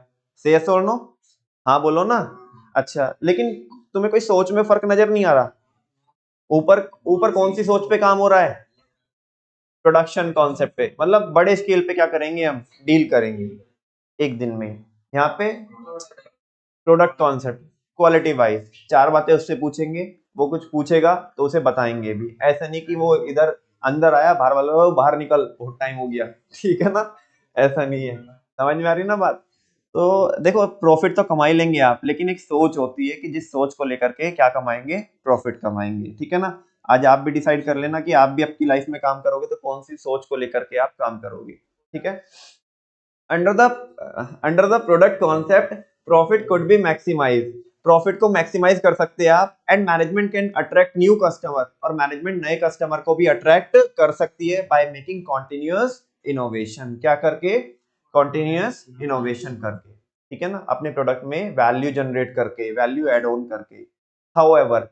से यस और नो, हाँ बोलो ना। अच्छा, लेकिन तुम्हें कोई सोच में फर्क नजर नहीं आ रहा, ऊपर ऊपर कौन सी सोच पे काम हो रहा है, प्रोडक्शन कॉन्सेप्ट पे, मतलब बड़े स्केल पे क्या करेंगे, हम डील करेंगे एक दिन में। यहाँ पे प्रोडक्ट कॉन्सेप्ट, क्वालिटी वाइज चार बातें उससे पूछेंगे, वो कुछ पूछेगा तो उसे बताएंगे भी, ऐसा नहीं कि वो इधर अंदर आया, बाहर वाला बाहर निकल, बहुत टाइम हो गया, ठीक है ना, ऐसा नहीं है। समझ में आ रही ना बात। तो देखो प्रॉफिट तो कमा ही लेंगे आप, लेकिन एक सोच होती है कि जिस सोच को लेकर के क्या कमाएंगे, प्रॉफिट कमाएंगे, ठीक है ना। आज आप भी डिसाइड कर लेना कि आप भी अपनी लाइफ में काम करोगे तो कौन सी सोच को लेकर के आप काम करोगे, ठीक है। Under the product concept profit could be maximise, profit को मैक्सिमाइज कर सकते हैं आप, and management can attract new customer, और मैनेजमेंट नए कस्टमर को भी अट्रैक्ट कर सकती है बाय मेकिंग कॉन्टिन्यूअस इनोवेशन, क्या करके, कॉन्टिन्यूअस इनोवेशन करके, ठीक है ना, अपने प्रोडक्ट में वैल्यू जनरेट करके, वैल्यू एड ऑन करके। हाउएवर,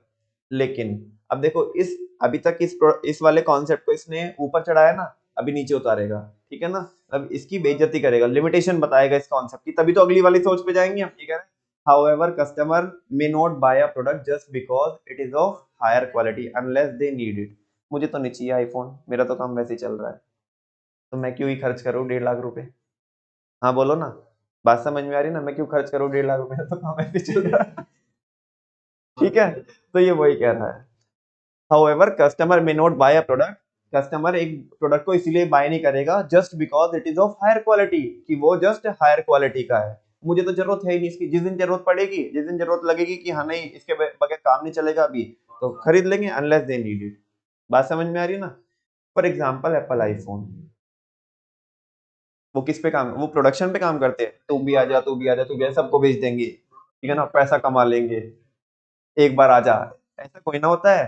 लेकिन अब देखो इस, अभी तक इस वाले कॉन्सेप्ट को इसने ऊपर चढ़ाया ना, अभी नीचे उतारेगा, ठीक है ना। अब इसकी बेइज्जती करेगा, लिमिटेशन बताएगा इस कॉन्सेप्ट की, तभी तो अगली वाली सोच पे जाएंगे हम, ठीक है। However, customer may not buy a product just because it is of higher quality unless they need it. मुझे तो नहीं चाहिए आईफोन, मेरा तो काम वैसे ही चल रहा है, तो मैं क्यों ही खर्च करूँ 1.5 लाख रुपए। हाँ बोलो ना, बात समझ में आ रही ना, मैं क्यों खर्च करूँ 1.5 लाख रुपए, तो काम ऐसे ही चल रहा है। ठीक है, तो ये वही कह रहा है। However, customer may not buy a product. Customer एक प्रोडक्ट को इसीलिए बाय नहीं करेगा just because it is of higher quality, कि वो जस्ट हायर क्वालिटी का है, मुझे तो जरूरत है ही नहीं इसकी, जिस दिन जरूरत पड़ेगी, जिस दिन जरूरत लगेगी कि हाँ नहीं इसके बगैर काम नहीं चलेगा अभी, तो खरीद लेंगे अनलेस दे नीड इट। बात समझ में आ रही है ना। फॉर एग्जाम्पल एप्पल आईफोन, वो किस पे काम, वो प्रोडक्शन पे काम करते हैं, तू भी आ जा तू भी आ जा तू भी आ जा, सबको बेच देंगे, ठीक है ना, पैसा कमा लेंगे, एक बार आ जा, ऐसा कोई ना होता है।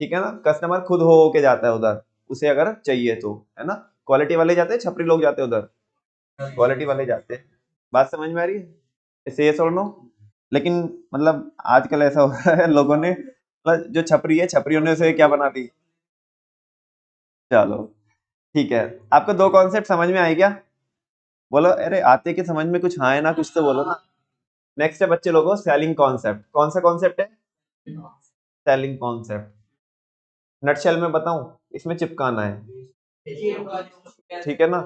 ठीक है ना, कस्टमर खुद हो के जाता है उधर, उसे अगर चाहिए तो, है ना। क्वालिटी वाले जाते हैं, छपरी लोग जाते हैं उधर, क्वालिटी वाले जाते हैं। बात समझ में आ रही है, इसे ये और नो। लेकिन मतलब आजकल ऐसा हो रहा है लोगों ने, मतलब जो छपरी है छपरियों ने उसे क्या बना दी। चलो ठीक है, आपको दो कॉन्सेप्ट समझ में आए क्या? बोलो, अरे आते कि समझ में कुछ हाँ है ना, कुछ तो बोलो ना। नेक्स्ट है बच्चे लोगों, सेलिंग कॉन्सेप्ट। कौन सा कॉन्सेप्ट है? Selling concept. नटशेल में बताऊं, इसमें चिपकाना है, ठीक है ना,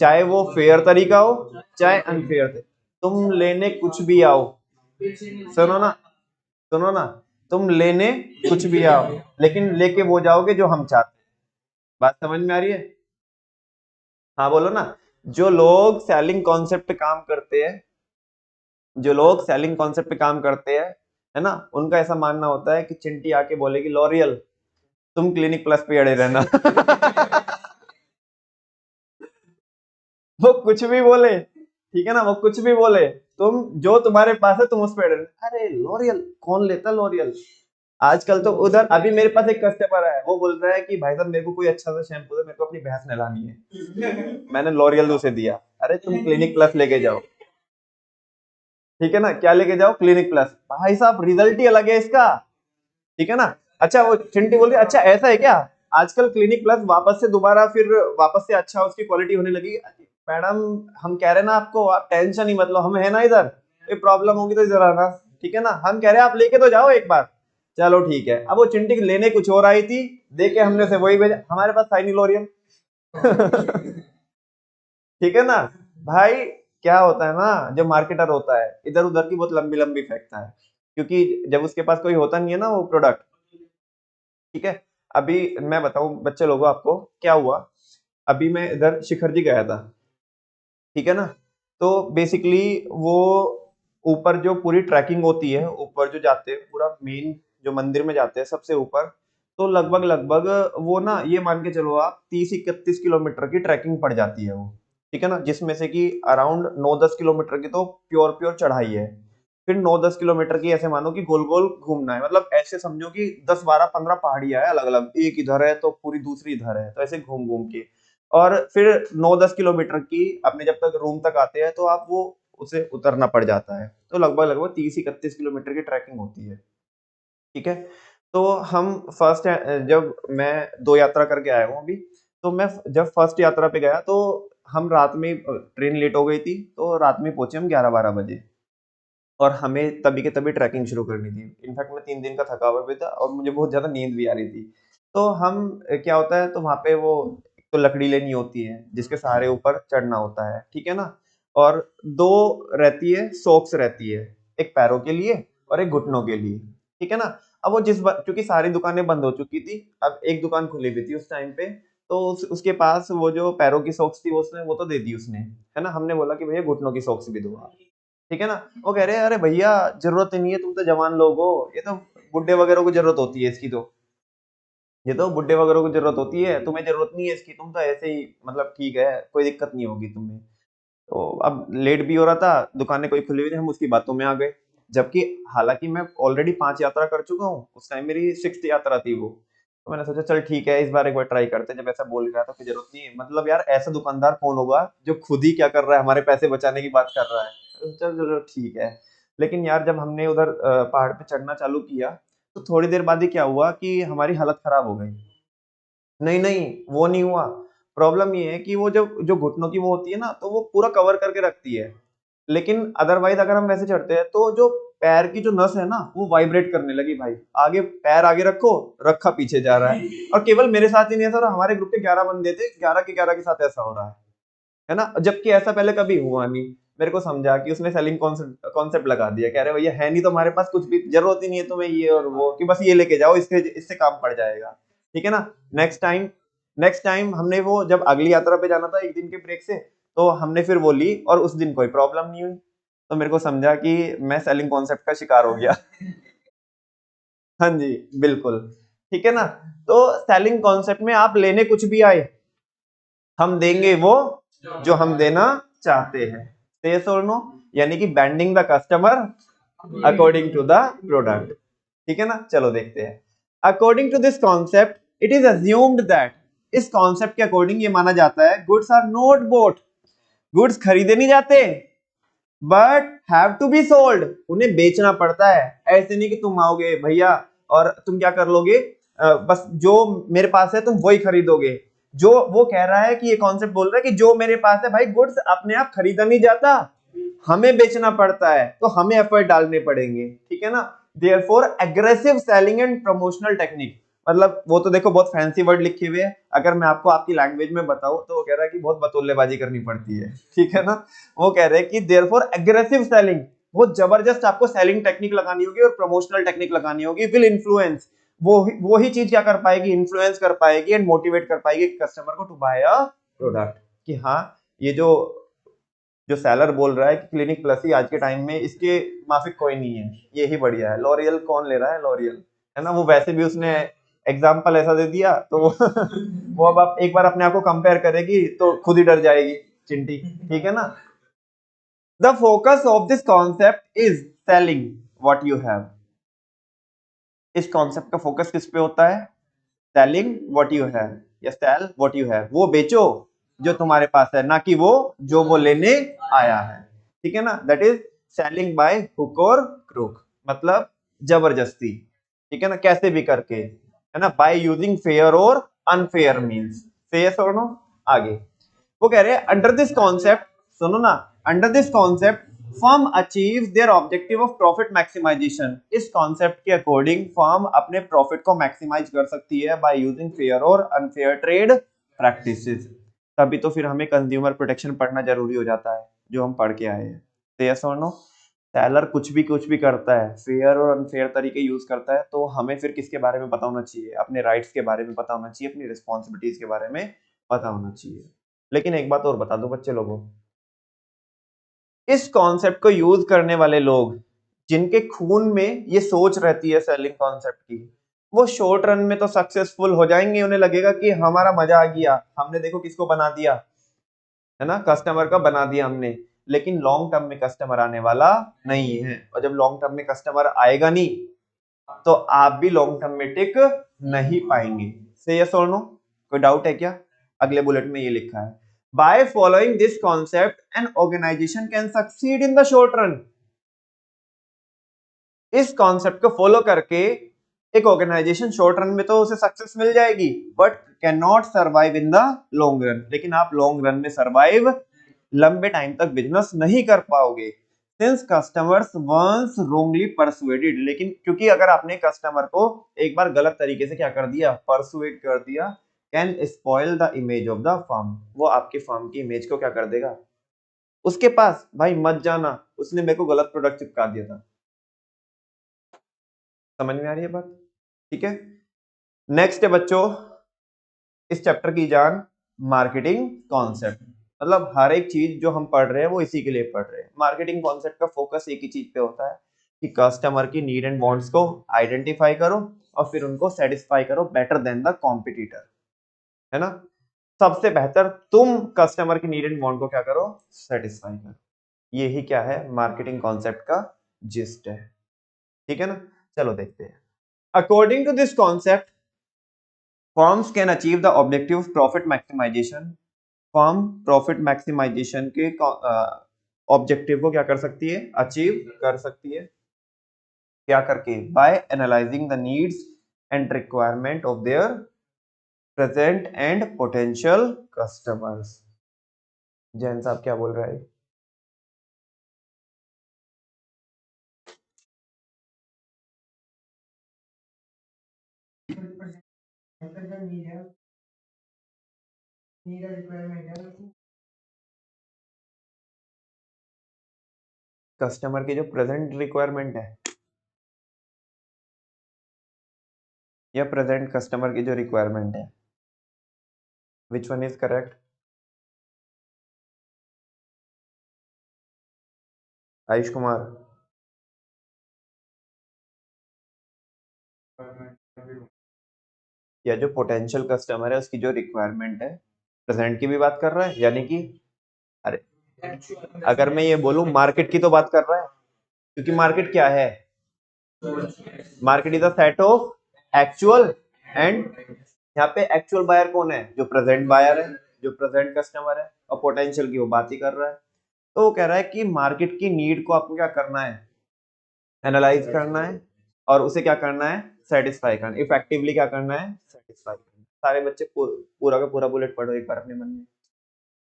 चाहे वो फेयर तरीका हो चाहे अनफेयर तरीका, तुम लेने कुछ भी आओ, सुनो ना, सुनो ना, तुम लेने कुछ भी आओ, लेकिन लेके वो जाओगे जो हम चाहते हैं। बात समझ में आ रही है? हाँ बोलो ना। जो लोग सेलिंग कॉन्सेप्ट पे काम करते हैं, जो लोग सेलिंग कॉन्सेप्ट पे काम करते हैं, है ना, उनका ऐसा मानना होता है कि चिंटी आके बोलेगी लॉरियल तुम क्लिनिक प्लस पे अड़े रहना। वो कुछ भी बोले, ठीक है ना, वो कुछ भी बोले, तुम जो तुम्हारे पास है तुम उस पे अड़े रहना। अरे लॉरियल कौन लेता लॉरियल, आजकल तो उधर अभी मेरे पास एक कस्टमर है, वो बोल रहा है कि भाई साहब मेरे को कोई अच्छा सा शैम्पू दे, मेरे को अपनी भैंस नहलानी है। मैंने लॉरियल उसे दिया, अरे तुम क्लिनिक प्लस लेके जाओ, ठीक है ना, क्या लेके जाओ, क्लिनिक प्लस, भाई साहब रिजल्ट ही अलग है इसका, ठीक है ना। अच्छा वो चिंटी बोल रही है, अच्छा ऐसा है क्या, आजकल क्लिनिक प्लस वापस से दोबारा फिर वापस से अच्छा उसकी क्वालिटी होने लगी। मैडम हम कह रहे हैं ना आपको, आप टेंशन ही मतलब, हम है ना इधर, कोई प्रॉब्लम होगी तो इधर आना, ठीक है ना, हम कह रहे हैं आप लेके तो जाओ एक बार। चलो ठीक है, अब वो चिंटी लेने कुछ और आई थी, देखे हमने से वही भेजा, हमारे पास साइनी लोरियम। ठीक है ना भाई। क्या होता है ना, जो मार्केटर होता है इधर उधर की बहुत लंबी लंबी फेंकता है, क्योंकि जब उसके पास कोई होता नहीं है ना वो प्रोडक्ट, ठीक है। अभी मैं बताऊं बच्चे लोगों आपको क्या हुआ, अभी मैं इधर शिखर जी गया था, ठीक है ना, तो बेसिकली वो ऊपर जो पूरी ट्रैकिंग होती है, ऊपर जो जाते हैं पूरा मेन जो मंदिर में जाते हैं सबसे ऊपर, तो लगभग लगभग वो ना ये मान के चलो आप 30-31 किलोमीटर की ट्रैकिंग पड़ जाती है वो, ठीक है ना, जिसमें से कि अराउंड 9-10 किलोमीटर की तो प्योर प्योर चढ़ाई है, फिर 9-10 किलोमीटर की ऐसे मानो कि गोल गोल घूमना है, मतलब ऐसे समझो कि 10-12-15 पहाड़ियां है अलग अलग, एक इधर है तो पूरी दूसरी इधर है, तो ऐसे घूम घूम के, और फिर 9-10 किलोमीटर की अपने जब तक रूम तक आते हैं तो आप वो उसे उतरना पड़ जाता है, तो लगभग लगभग 30-31 किलोमीटर की ट्रैकिंग होती है, ठीक है। तो हम फर्स्ट, जब मैं 2 यात्रा करके आया हूँ अभी, तो मैं जब फर्स्ट यात्रा पे गया तो हम रात में, ट्रेन लेट हो गई थी तो रात में पहुंचे हम 11-12 बजे, और हमें तभी के तभी ट्रैकिंग शुरू करनी थी, इनफैक्ट मैं 3 दिन का थका हुआ भी था और मुझे बहुत ज्यादा नींद भी आ रही थी। तो हम क्या होता है, तो वहां पे वो एक तो लकड़ी लेनी होती है जिसके सहारे ऊपर चढ़ना होता है, ठीक है ना, और दो रहती है सॉक्स रहती है, एक पैरों के लिए और एक घुटनों के लिए, ठीक है ना। अब वो क्योंकि सारी दुकानें बंद हो चुकी थी, अब एक दुकान खुली हुई थी उस टाइम पे, तो उसके पास वो जो पैरों की सॉक्स थी वो उसने वो तो दे दी उसने, है ना, हमने बोला कि भैया घुटनों की सॉक्स भी दो आप, ठीक है ना। वो कह रहे हैं अरे भैया जरूरत ही नहीं है, तुम तो जवान लोग हो, ये तो बुड्ढे वगैरह को जरूरत होती है इसकी, तो ये तो बुड्ढे वगैरह को जरूरत होती है, तुम्हें जरूरत नहीं है इसकी, तुम तो ऐसे ही मतलब ठीक है, कोई दिक्कत नहीं होगी तुम्हें। तो अब लेट भी हो रहा था, दुकानें कोई खुली हुई थी, हम उसकी बातों में आ गए, जबकि हालांकि मैं ऑलरेडी 5 यात्रा कर चुका हूँ, उस टाइम मेरी 6th यात्रा थी वो, तो मैंने सोचा चल ठीक है इस बार एक बार ट्राई करते हैं, जब ऐसा बोल रहा था फिर जरूरत नहीं है, मतलब यार ऐसा दुकानदार कौन होगा जो खुद ही क्या कर रहा है, हमारे पैसे बचाने की बात कर रहा है, तो चल चलो ठीक है। लेकिन यार जब हमने उधर पहाड़ पे चढ़ना चालू किया, तो थोड़ी देर बाद ही क्या हुआ कि हमारी हालत खराब हो गई। नहीं नहीं, वो नहीं हुआ, प्रॉब्लम ये है कि वो जो जो घुटनों की वो होती है ना, तो वो पूरा कवर करके रखती है, लेकिन अदरवाइज अगर हम वैसे चढ़ते हैं तो जो पैर की जो नस है ना वो वाइब्रेट करने लगी भाई, आगे पैर आगे रखो, रखा पीछे जा रहा है। और केवल मेरे साथ ही नहीं ऐसा हो रहा, हमारे ग्रुप के 11 बंदे थे, 11 के 11 के साथ ऐसा हो रहा है ना, जबकि ऐसा पहले कभी हुआ नहीं। मेरे को समझा कि उसने सेलिंग कॉन्सेप्ट लगा दिया, कह रहे भैया है नहीं तो हमारे पास कुछ भी, जरूरत ही नहीं है तुम्हें ये और वो, कि बस ये लेके जाओ, इससे काम पड़ जाएगा, ठीक है ना। नेक्स्ट टाइम हमने वो जब अगली यात्रा पे जाना था एक दिन के ब्रेक से, तो हमने फिर वो ली और उस दिन कोई प्रॉब्लम नहीं हुई। तो मेरे को समझा कि मैं सेलिंग कॉन्सेप्ट का शिकार हो गया। हाँ जी, बिल्कुल, ठीक है ना। तो सेलिंग कॉन्सेप्ट में आप लेने कुछ भी आए, हम देंगे वो जो हम देना चाहते हैं, यस और नो, यानी कि bending the customer according to the product, ठीक है ना। चलो देखते हैं। According to this concept it is assumed that, इस कॉन्सेप्ट के अकॉर्डिंग ये माना जाता है, goods are not bought, goods खरीदे नहीं जाते, but have to be sold, उन्हें बेचना पड़ता है। ऐसे नहीं कि तुम आओगे भैया और तुम क्या कर लोगे, बस जो मेरे पास है तुम वही खरीदोगे। जो वो कह रहा है कि ये कॉन्सेप्ट बोल रहा है कि जो मेरे पास है भाई, गुड्स अपने आप खरीदा नहीं जाता, हमें बेचना पड़ता है, तो हमें एफर्ट डालने पड़ेंगे, ठीक है ना। Therefore aggressive selling and promotional technique, मतलब वो तो देखो बहुत फैंसी वर्ड लिखे हुए हैं, अगर मैं आपको आपकी लैंग्वेज में बताऊं तो वो कह रहा है कि बहुत बतौलेबाजी करनी पड़ती है, ठीक है ना। वो कह रहे हैं कि देयरफॉर एग्रेसिव सेलिंग, बहुत जबरदस्त आपको सेलिंग टेक्निक लगानी होगी और प्रमोशनल टेक्निक लगानी होगी, विल इन्फ्लुएंस, वो ही चीज क्या कर पाएगी, इन्फ्लुएंस कर पाएगी एंड मोटिवेट कर पाएगी कस्टमर को टू बाय अ प्रोडक्ट, कि हाँ ये जो जो सेलर बोल रहा है कि क्लिनिक प्लस ही आज के टाइम में इसके माफिक कोई नहीं है, ये ही बढ़िया है। लॉरियल कौन ले रहा है, लॉरियल, है ना। वो वैसे भी उसने एग्जाम्पल ऐसा दे दिया तो वो अब आप एक बार अपने आप को कंपेयर करेगी तो खुद ही डर जाएगी चिंटी, ठीक है ना। The focus of this concept is selling what you have, इस कॉन्सेप्ट का फोकस किस पे होता है, सेलिंग व्हाट यू हैव, या सेल व्हाट यू हैव, वो बेचो जो तुम्हारे पास है, ना कि वो जो वो लेने आया है, ठीक है ना। That is selling by hook और क्रूक, मतलब जबरदस्ती, ठीक है ना, कैसे भी करके, है ना, बाय यूजिंग फेयर और अनफेयर मींस, फेयर और नो। आगे वो कह रहे हैं अंडर दिस कॉन्सेप्ट, सुनो ना, under this concept firm achieve their objective of profit maximisation, इस कॉन्सेप्ट के अकॉर्डिंग फर्म अपने प्रॉफिट को मैक्सिमाइज कर सकती है बाय यूजिंग फेयर और अनफेयर ट्रेड प्रैक्टिसेस। तभी तो फिर हमें कंज्यूमर प्रोटेक्शन पढ़ना जरूरी हो जाता है, जो हम पढ़ के आए हैं, तो यस और नो। सेलर कुछ भी करता है, फेयर और अनफेयर तरीके यूज करता है, तो हमें फिर किसके बारे में पता होना चाहिए, अपने राइट्स के बारे में पता होना चाहिए, अपनी रिस्पॉन्सिबिलिटीज के बारे में पता होना चाहिए। लेकिन एक बात और बता दो बच्चे लोगों, इस कॉन्सेप्ट को यूज करने वाले लोग जिनके खून में ये सोच रहती है सेलिंग कॉन्सेप्ट की, वो शॉर्ट रन में तो सक्सेसफुल हो जाएंगे, उन्हें लगेगा कि हमारा मजा आ गया, हमने देखो किसको बना दिया, है ना, कस्टमर का बना दिया हमने। लेकिन लॉन्ग टर्म में कस्टमर आने वाला नहीं है, और जब लॉन्ग टर्म में कस्टमर आएगा नहीं तो आप भी लॉन्ग टर्म में टिक नहीं पाएंगे। से यस और नो, कोई डाउट है क्या। अगले बुलेट में ये लिखा है, by following this concept an organisation can succeed in the short run, इस कॉन्सेप्ट को फॉलो करके एक ऑर्गेनाइजेशन शॉर्ट रन में तो उसे सक्सेस मिल जाएगी, but can not survive in the long run, लेकिन आप लॉन्ग रन में सर्वाइव, लंबे टाइम तक बिजनेस नहीं कर पाओगे, since customers once wrongly persuaded, लेकिन क्योंकि अगर आपने कस्टमर को एक बार गलत तरीके से क्या कर दिया, परसुएड कर दिया, can spoil the image of the firm, वो आपके फर्म की इमेज को क्या कर देगा, उसके पास भाई मत जाना, उसने मेरे को गलत प्रोडक्ट चिपका दिया था। समझ में आ रही है बात, ठीक है। नेक्स्ट है बच्चों इस चैप्टर की जान, मार्केटिंग कॉन्सेप्ट, मतलब हर एक चीज जो हम पढ़ रहे हैं वो इसी के लिए पढ़ रहे हैं। मार्केटिंग कॉन्सेप्ट का फोकस एक ही चीज पे होता है कि कस्टमर की नीड एंड वांट्स को आइडेंटिफाई करो और फिर उनको सेटिस्फाई करो बेटर देन द कॉम्पिटिटर, है ना। सबसे बेहतर तुम कस्टमर की नीड एंड वांट को क्या करो, सेटिस्फाई करो, यही क्या है मार्केटिंग कॉन्सेप्ट का जिस्ट है, ठीक है ना। चलो देखते हैं। According to this concept firms can achieve the objective profit maximisation, firm profit maximisation के ऑब्जेक्टिव को क्या कर सकती है, अचीव कर सकती है, क्या करके, by analysing the needs and requirement of their present and potential customers. Jain साहब क्या बोल रहा है। कस्टमर की जो प्रेजेंट रिक्वायरमेंट है या प्रेजेंट कस्टमर की जो रिक्वायरमेंट है, which one is correct? Ayush Kumar, या जो पोटेंशियल कस्टमर है उसकी जो रिक्वायरमेंट है प्रेजेंट की भी बात कर रहा है, यानी कि अरे अगर मैं ये बोलूं मार्केट की तो बात कर रहा है, क्योंकि मार्केट क्या है? Market is a set of actual and, यहाँ पे एक्चुअल बायर कौन है? जो प्रेजेंट बायर है, जो प्रेजेंट कस्टमर है, और पोटेंशियल की वो बात ही कर रहा है। तो वो कह रहा है कि मार्केट की नीड को आपको क्या करना है? एनालाइज करना है और उसे क्या करना है? सेटिस्फाई करना, इफेक्टिवली क्या करना है? सेटिस्फाई करना। सारे बच्चे पूरा का पूरा बुलेट पढ़ो एक बार अपने मन में,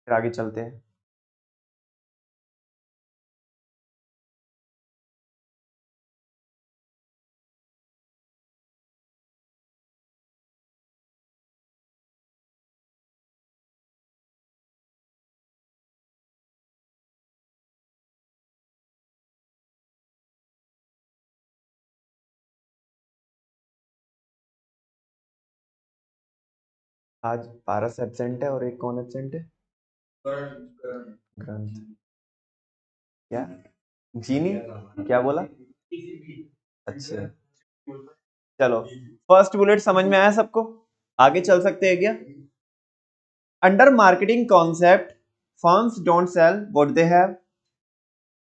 फिर आगे चलते हैं। आज पारस एब्सेंट है और एक कौन एब्सेंट है? ग्रंथ। क्या? जीनी? क्या बोला? अच्छा, चलो फर्स्ट बुलेट समझ में आया सबको? आगे चल सकते हैं क्या? Under marketing concept, firms don't sell what they have,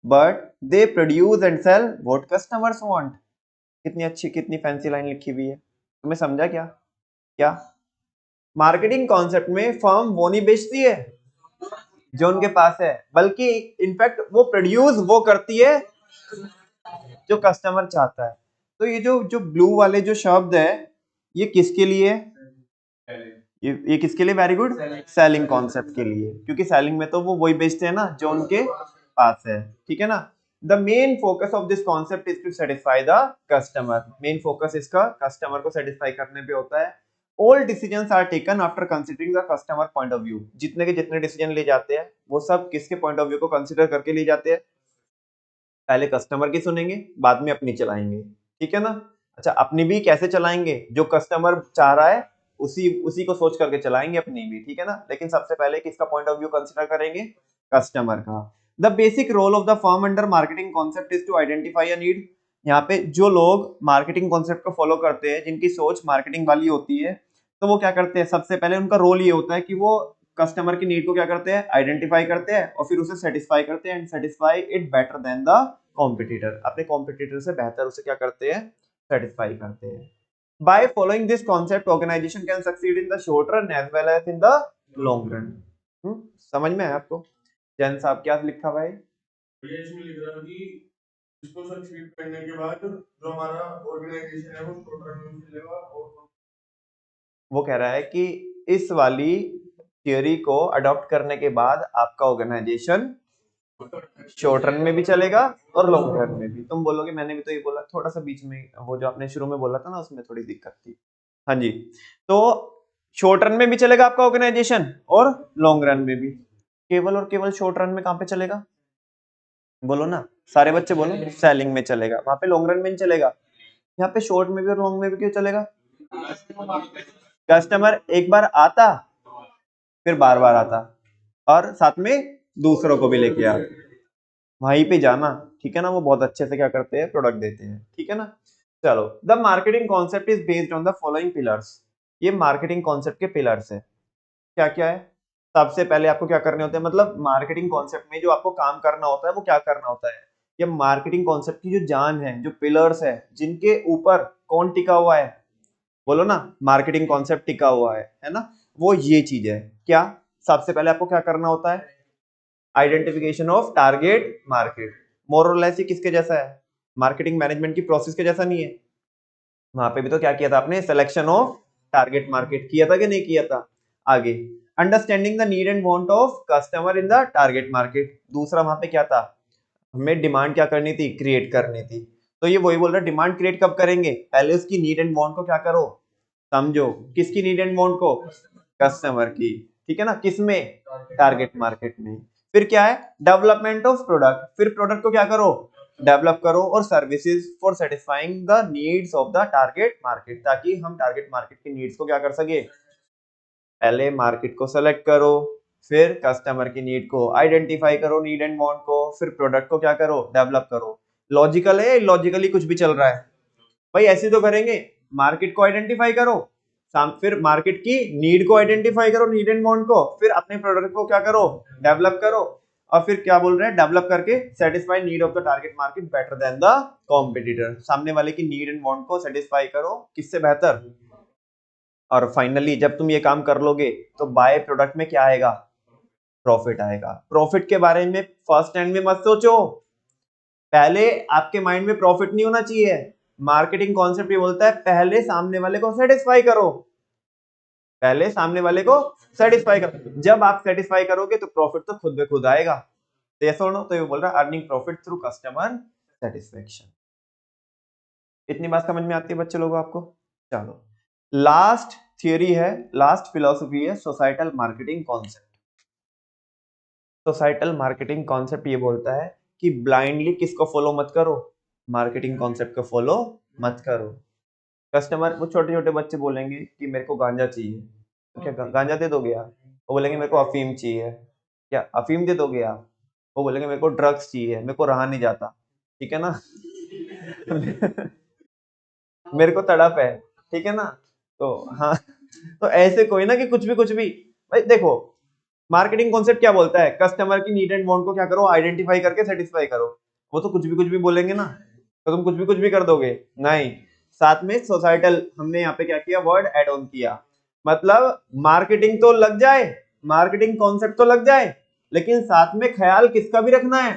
but they produce and sell what customers want. कितनी अच्छी, कितनी फैंसी लाइन लिखी हुई है, तुम्हें समझा क्या? क्या मार्केटिंग कॉन्सेप्ट में फर्म वो नहीं बेचती है जो उनके पास है, बल्कि इनफैक्ट वो प्रोड्यूस वो करती है जो कस्टमर चाहता है। तो ये जो जो ब्लू वाले जो शब्द है, ये किसके लिए? ये किसके लिए? वेरी गुड, सेलिंग कॉन्सेप्ट के लिए, क्योंकि सेलिंग में तो वो वही बेचते हैं ना जो उनके पास है, ठीक है ना। The main focus of this concept is to satisfy the customer. Main focus इसका कस्टमर को सेटिस्फाई करने पे होता है। All decisions are taken after considering the customer point of view. जितने के जितने डिसीजन ले जाते हैं वो सब किसके पॉइंट ऑफ व्यू को कंसीडर करके लिए जाते हैं? पहले कस्टमर की सुनेंगे, बाद में अपनी चलाएंगे, ठीक है ना। अच्छा, अपनी भी कैसे चलाएंगे? जो कस्टमर चाह रहा है उसी उसी को सोच करके चलाएंगे अपनी भी, ठीक है ना। लेकिन सबसे पहले किसका पॉइंट ऑफ व्यू कंसीडर करेंगे? कस्टमर का। The basic role of the firm under marketing concept is to identify a need. यहाँ पे जो लोग मार्केटिंग कॉन्सेप्ट को फॉलो करते हैं, जिनकी सोच मार्केटिंग वाली होती है, तो वो क्या करते हैं? सबसे पहले उनका रोल ये होता है कि वो कस्टमर की नीड को क्या करते हैं? आइडेंटिफाई करते हैं और फिर उसे सेटिस्फाई करते हैं, and satisfy it better than the competitor. अपने कॉम्पिटिटर से बेहतर उसे क्या करते हैं? सेटिस्फाई करते हैं। By following this concept organisation can succeed in the short run as well as in the long run. समझ में आया आपको? जैन साहब क्या लिखा हुआ है? ये इसमें लिख रहा है कि इसको सक्सीड करने के बाद जो हमारा ऑर्गेनाइजेशन है वो शॉर्ट रन में चलेगा, और वो कह रहा है कि इस वाली थियोरी को अडॉप्ट करने के बाद आपका ऑर्गेनाइजेशन शॉर्ट रन में भी चलेगा और लॉन्ग रन में भी। तुम बोलोगे मैंने भी तो ये बोला, थोड़ा सा बीच में वो जो आपने शुरू में बोला था ना उसमें थोड़ी दिक्कत थी। हाँ जी, तो शॉर्ट रन में भी चलेगा आपका ऑर्गेनाइजेशन और लॉन्ग रन में भी। केवल और केवल शॉर्ट रन में कहां पे चलेगा? बोलो ना, सारे बच्चे बोलो। सेलिंग में चलेगा, वहां पे लॉन्ग रन में नहीं चलेगा। यहाँ पे शॉर्ट में भी और लॉन्ग में भी क्यों चलेगा? कस्टमर एक बार आता फिर बार बार आता और साथ में दूसरों को भी लेके आता, वहीं पे जाना, ठीक है ना। वो बहुत अच्छे से क्या करते हैं? प्रोडक्ट देते हैं, ठीक है ना। चलो, the marketing concept is based on the following pillars. ये मार्केटिंग कॉन्सेप्ट के पिलर्स है। क्या क्या है? सबसे पहले आपको क्या करने होते हैं, मतलब मार्केटिंग कॉन्सेप्ट में जो आपको काम करना होता है वो क्या करना होता है? ये मार्केटिंग कॉन्सेप्ट की जो जान है, जो पिलर्स है, जिनके ऊपर कौन टिका हुआ है? बोलो ना, मार्केटिंग कॉन्सेप्ट टिका हुआ है ना। वो ये चीज है क्या? सबसे पहले आपको क्या करना होता है? Identification of target market. More और लेस ये किसके जैसा है? मार्केटिंग मैनेजमेंट की प्रोसेस के जैसा नहीं है? वहां पे भी तो क्या किया था आपने? सिलेक्शन ऑफ टारगेट मार्केट किया था कि नहीं किया था? आगे understanding the need and want of customer in the target market. दूसरा वहां पे क्या था? हमें डिमांड क्या करनी थी? क्रिएट करनी थी। तो ये वही बोल रहा है, डिमांड क्रिएट कब करेंगे? पहले उसकी नीड एंड वांट को क्या करो? समझो, किसकी नीड एंड वांट को? कस्टमर की, ठीक है ना, किसमें? टारगेट मार्केट में। फिर क्या है? डेवलपमेंट ऑफ प्रोडक्ट, फिर प्रोडक्ट को क्या करो? डेवलप करो, और services for satisfying the needs of the target market, ताकि हम टारगेट मार्केट की नीड्स को क्या कर सके? पहले मार्केट को सेलेक्ट करो, फिर कस्टमर की नीड को आइडेंटिफाई करो, नीड एंड वांट को, फिर प्रोडक्ट को क्या करो? डेवलप करो। लॉजिकल है, इलॉजिकली कुछ भी चल रहा है? भाई ऐसे तो करेंगे, मार्केट को आइडेंटिफाई करो, फिर मार्केट की नीड को आइडेंटिफाई करो, नीड एंड वांट को, फिर अपने प्रोडक्ट को क्या करो? डेवलप करो, और फिर क्या बोल रहे हैं? डेवलप करके satisfy need of the target market better than the competitor, सामने वाले की नीड एंड वांट को सेटिस्फाई करो, किससे बेहतर? और फाइनली जब तुम ये काम कर लोगे तो बाय प्रोडक्ट में क्या आएगा? प्रॉफिट आएगा। प्रॉफिट के बारे में फर्स्ट हैंड में मत सोचो, पहले आपके माइंड में प्रॉफिट नहीं होना चाहिए। मार्केटिंग कॉन्सेप्ट ये बोलता है पहले सामने वाले को सेटिस्फाई करो, पहले सामने वाले को सेटिस्फाई करो, जब आप सेटिस्फाई करोगे तो प्रॉफिट तो खुद ब खुद आएगा। तो ये बोल रहा है earning profit through customer satisfaction. इतनी बात समझ में आती है बच्चे लोगों आपको? चलो, लास्ट थियरी है, लास्ट फिलॉसफी है societal marketing concept. Societal marketing concept ये बोलता है कि ब्लाइंडली किसको फॉलो मत करो? मार्केटिंग कॉन्सेप्ट को फॉलो मत करो। कस्टमर, वो छोटे छोटे बच्चे बोलेंगे कि मेरे को गांजा चाहिए, तो क्या गांजा दे दोगे आप? वो बोलेंगे मेरे को अफीम चाहिए, क्या अफीम दे दोगे आप? वो बोलेंगे मेरे को ड्रग्स चाहिए, मेरे को रहा नहीं जाता, ठीक है ना? मेरे को तड़प है, ठीक है ना? तो हाँ, तो ऐसे कोई ना कि कुछ भी भाई देखो, मार्केटिंग कॉन्सेप्ट क्या बोलता है? कस्टमर की नीड एंड वांट को क्या करो? आइडेंटिफाई करके सेटिस्फाई करो। वो तो कुछ भी बोलेंगे ना, तो तुम कुछ भी कर दोगे? नहीं। साथ में सोसाइटल हमने यहाँ पे क्या किया? वर्ड एड ऑन किया, मतलब मार्केटिंग तो लग जाए, मार्केटिंग कॉन्सेप्ट तो लग जाए, लेकिन साथ में ख्याल किसका भी रखना है?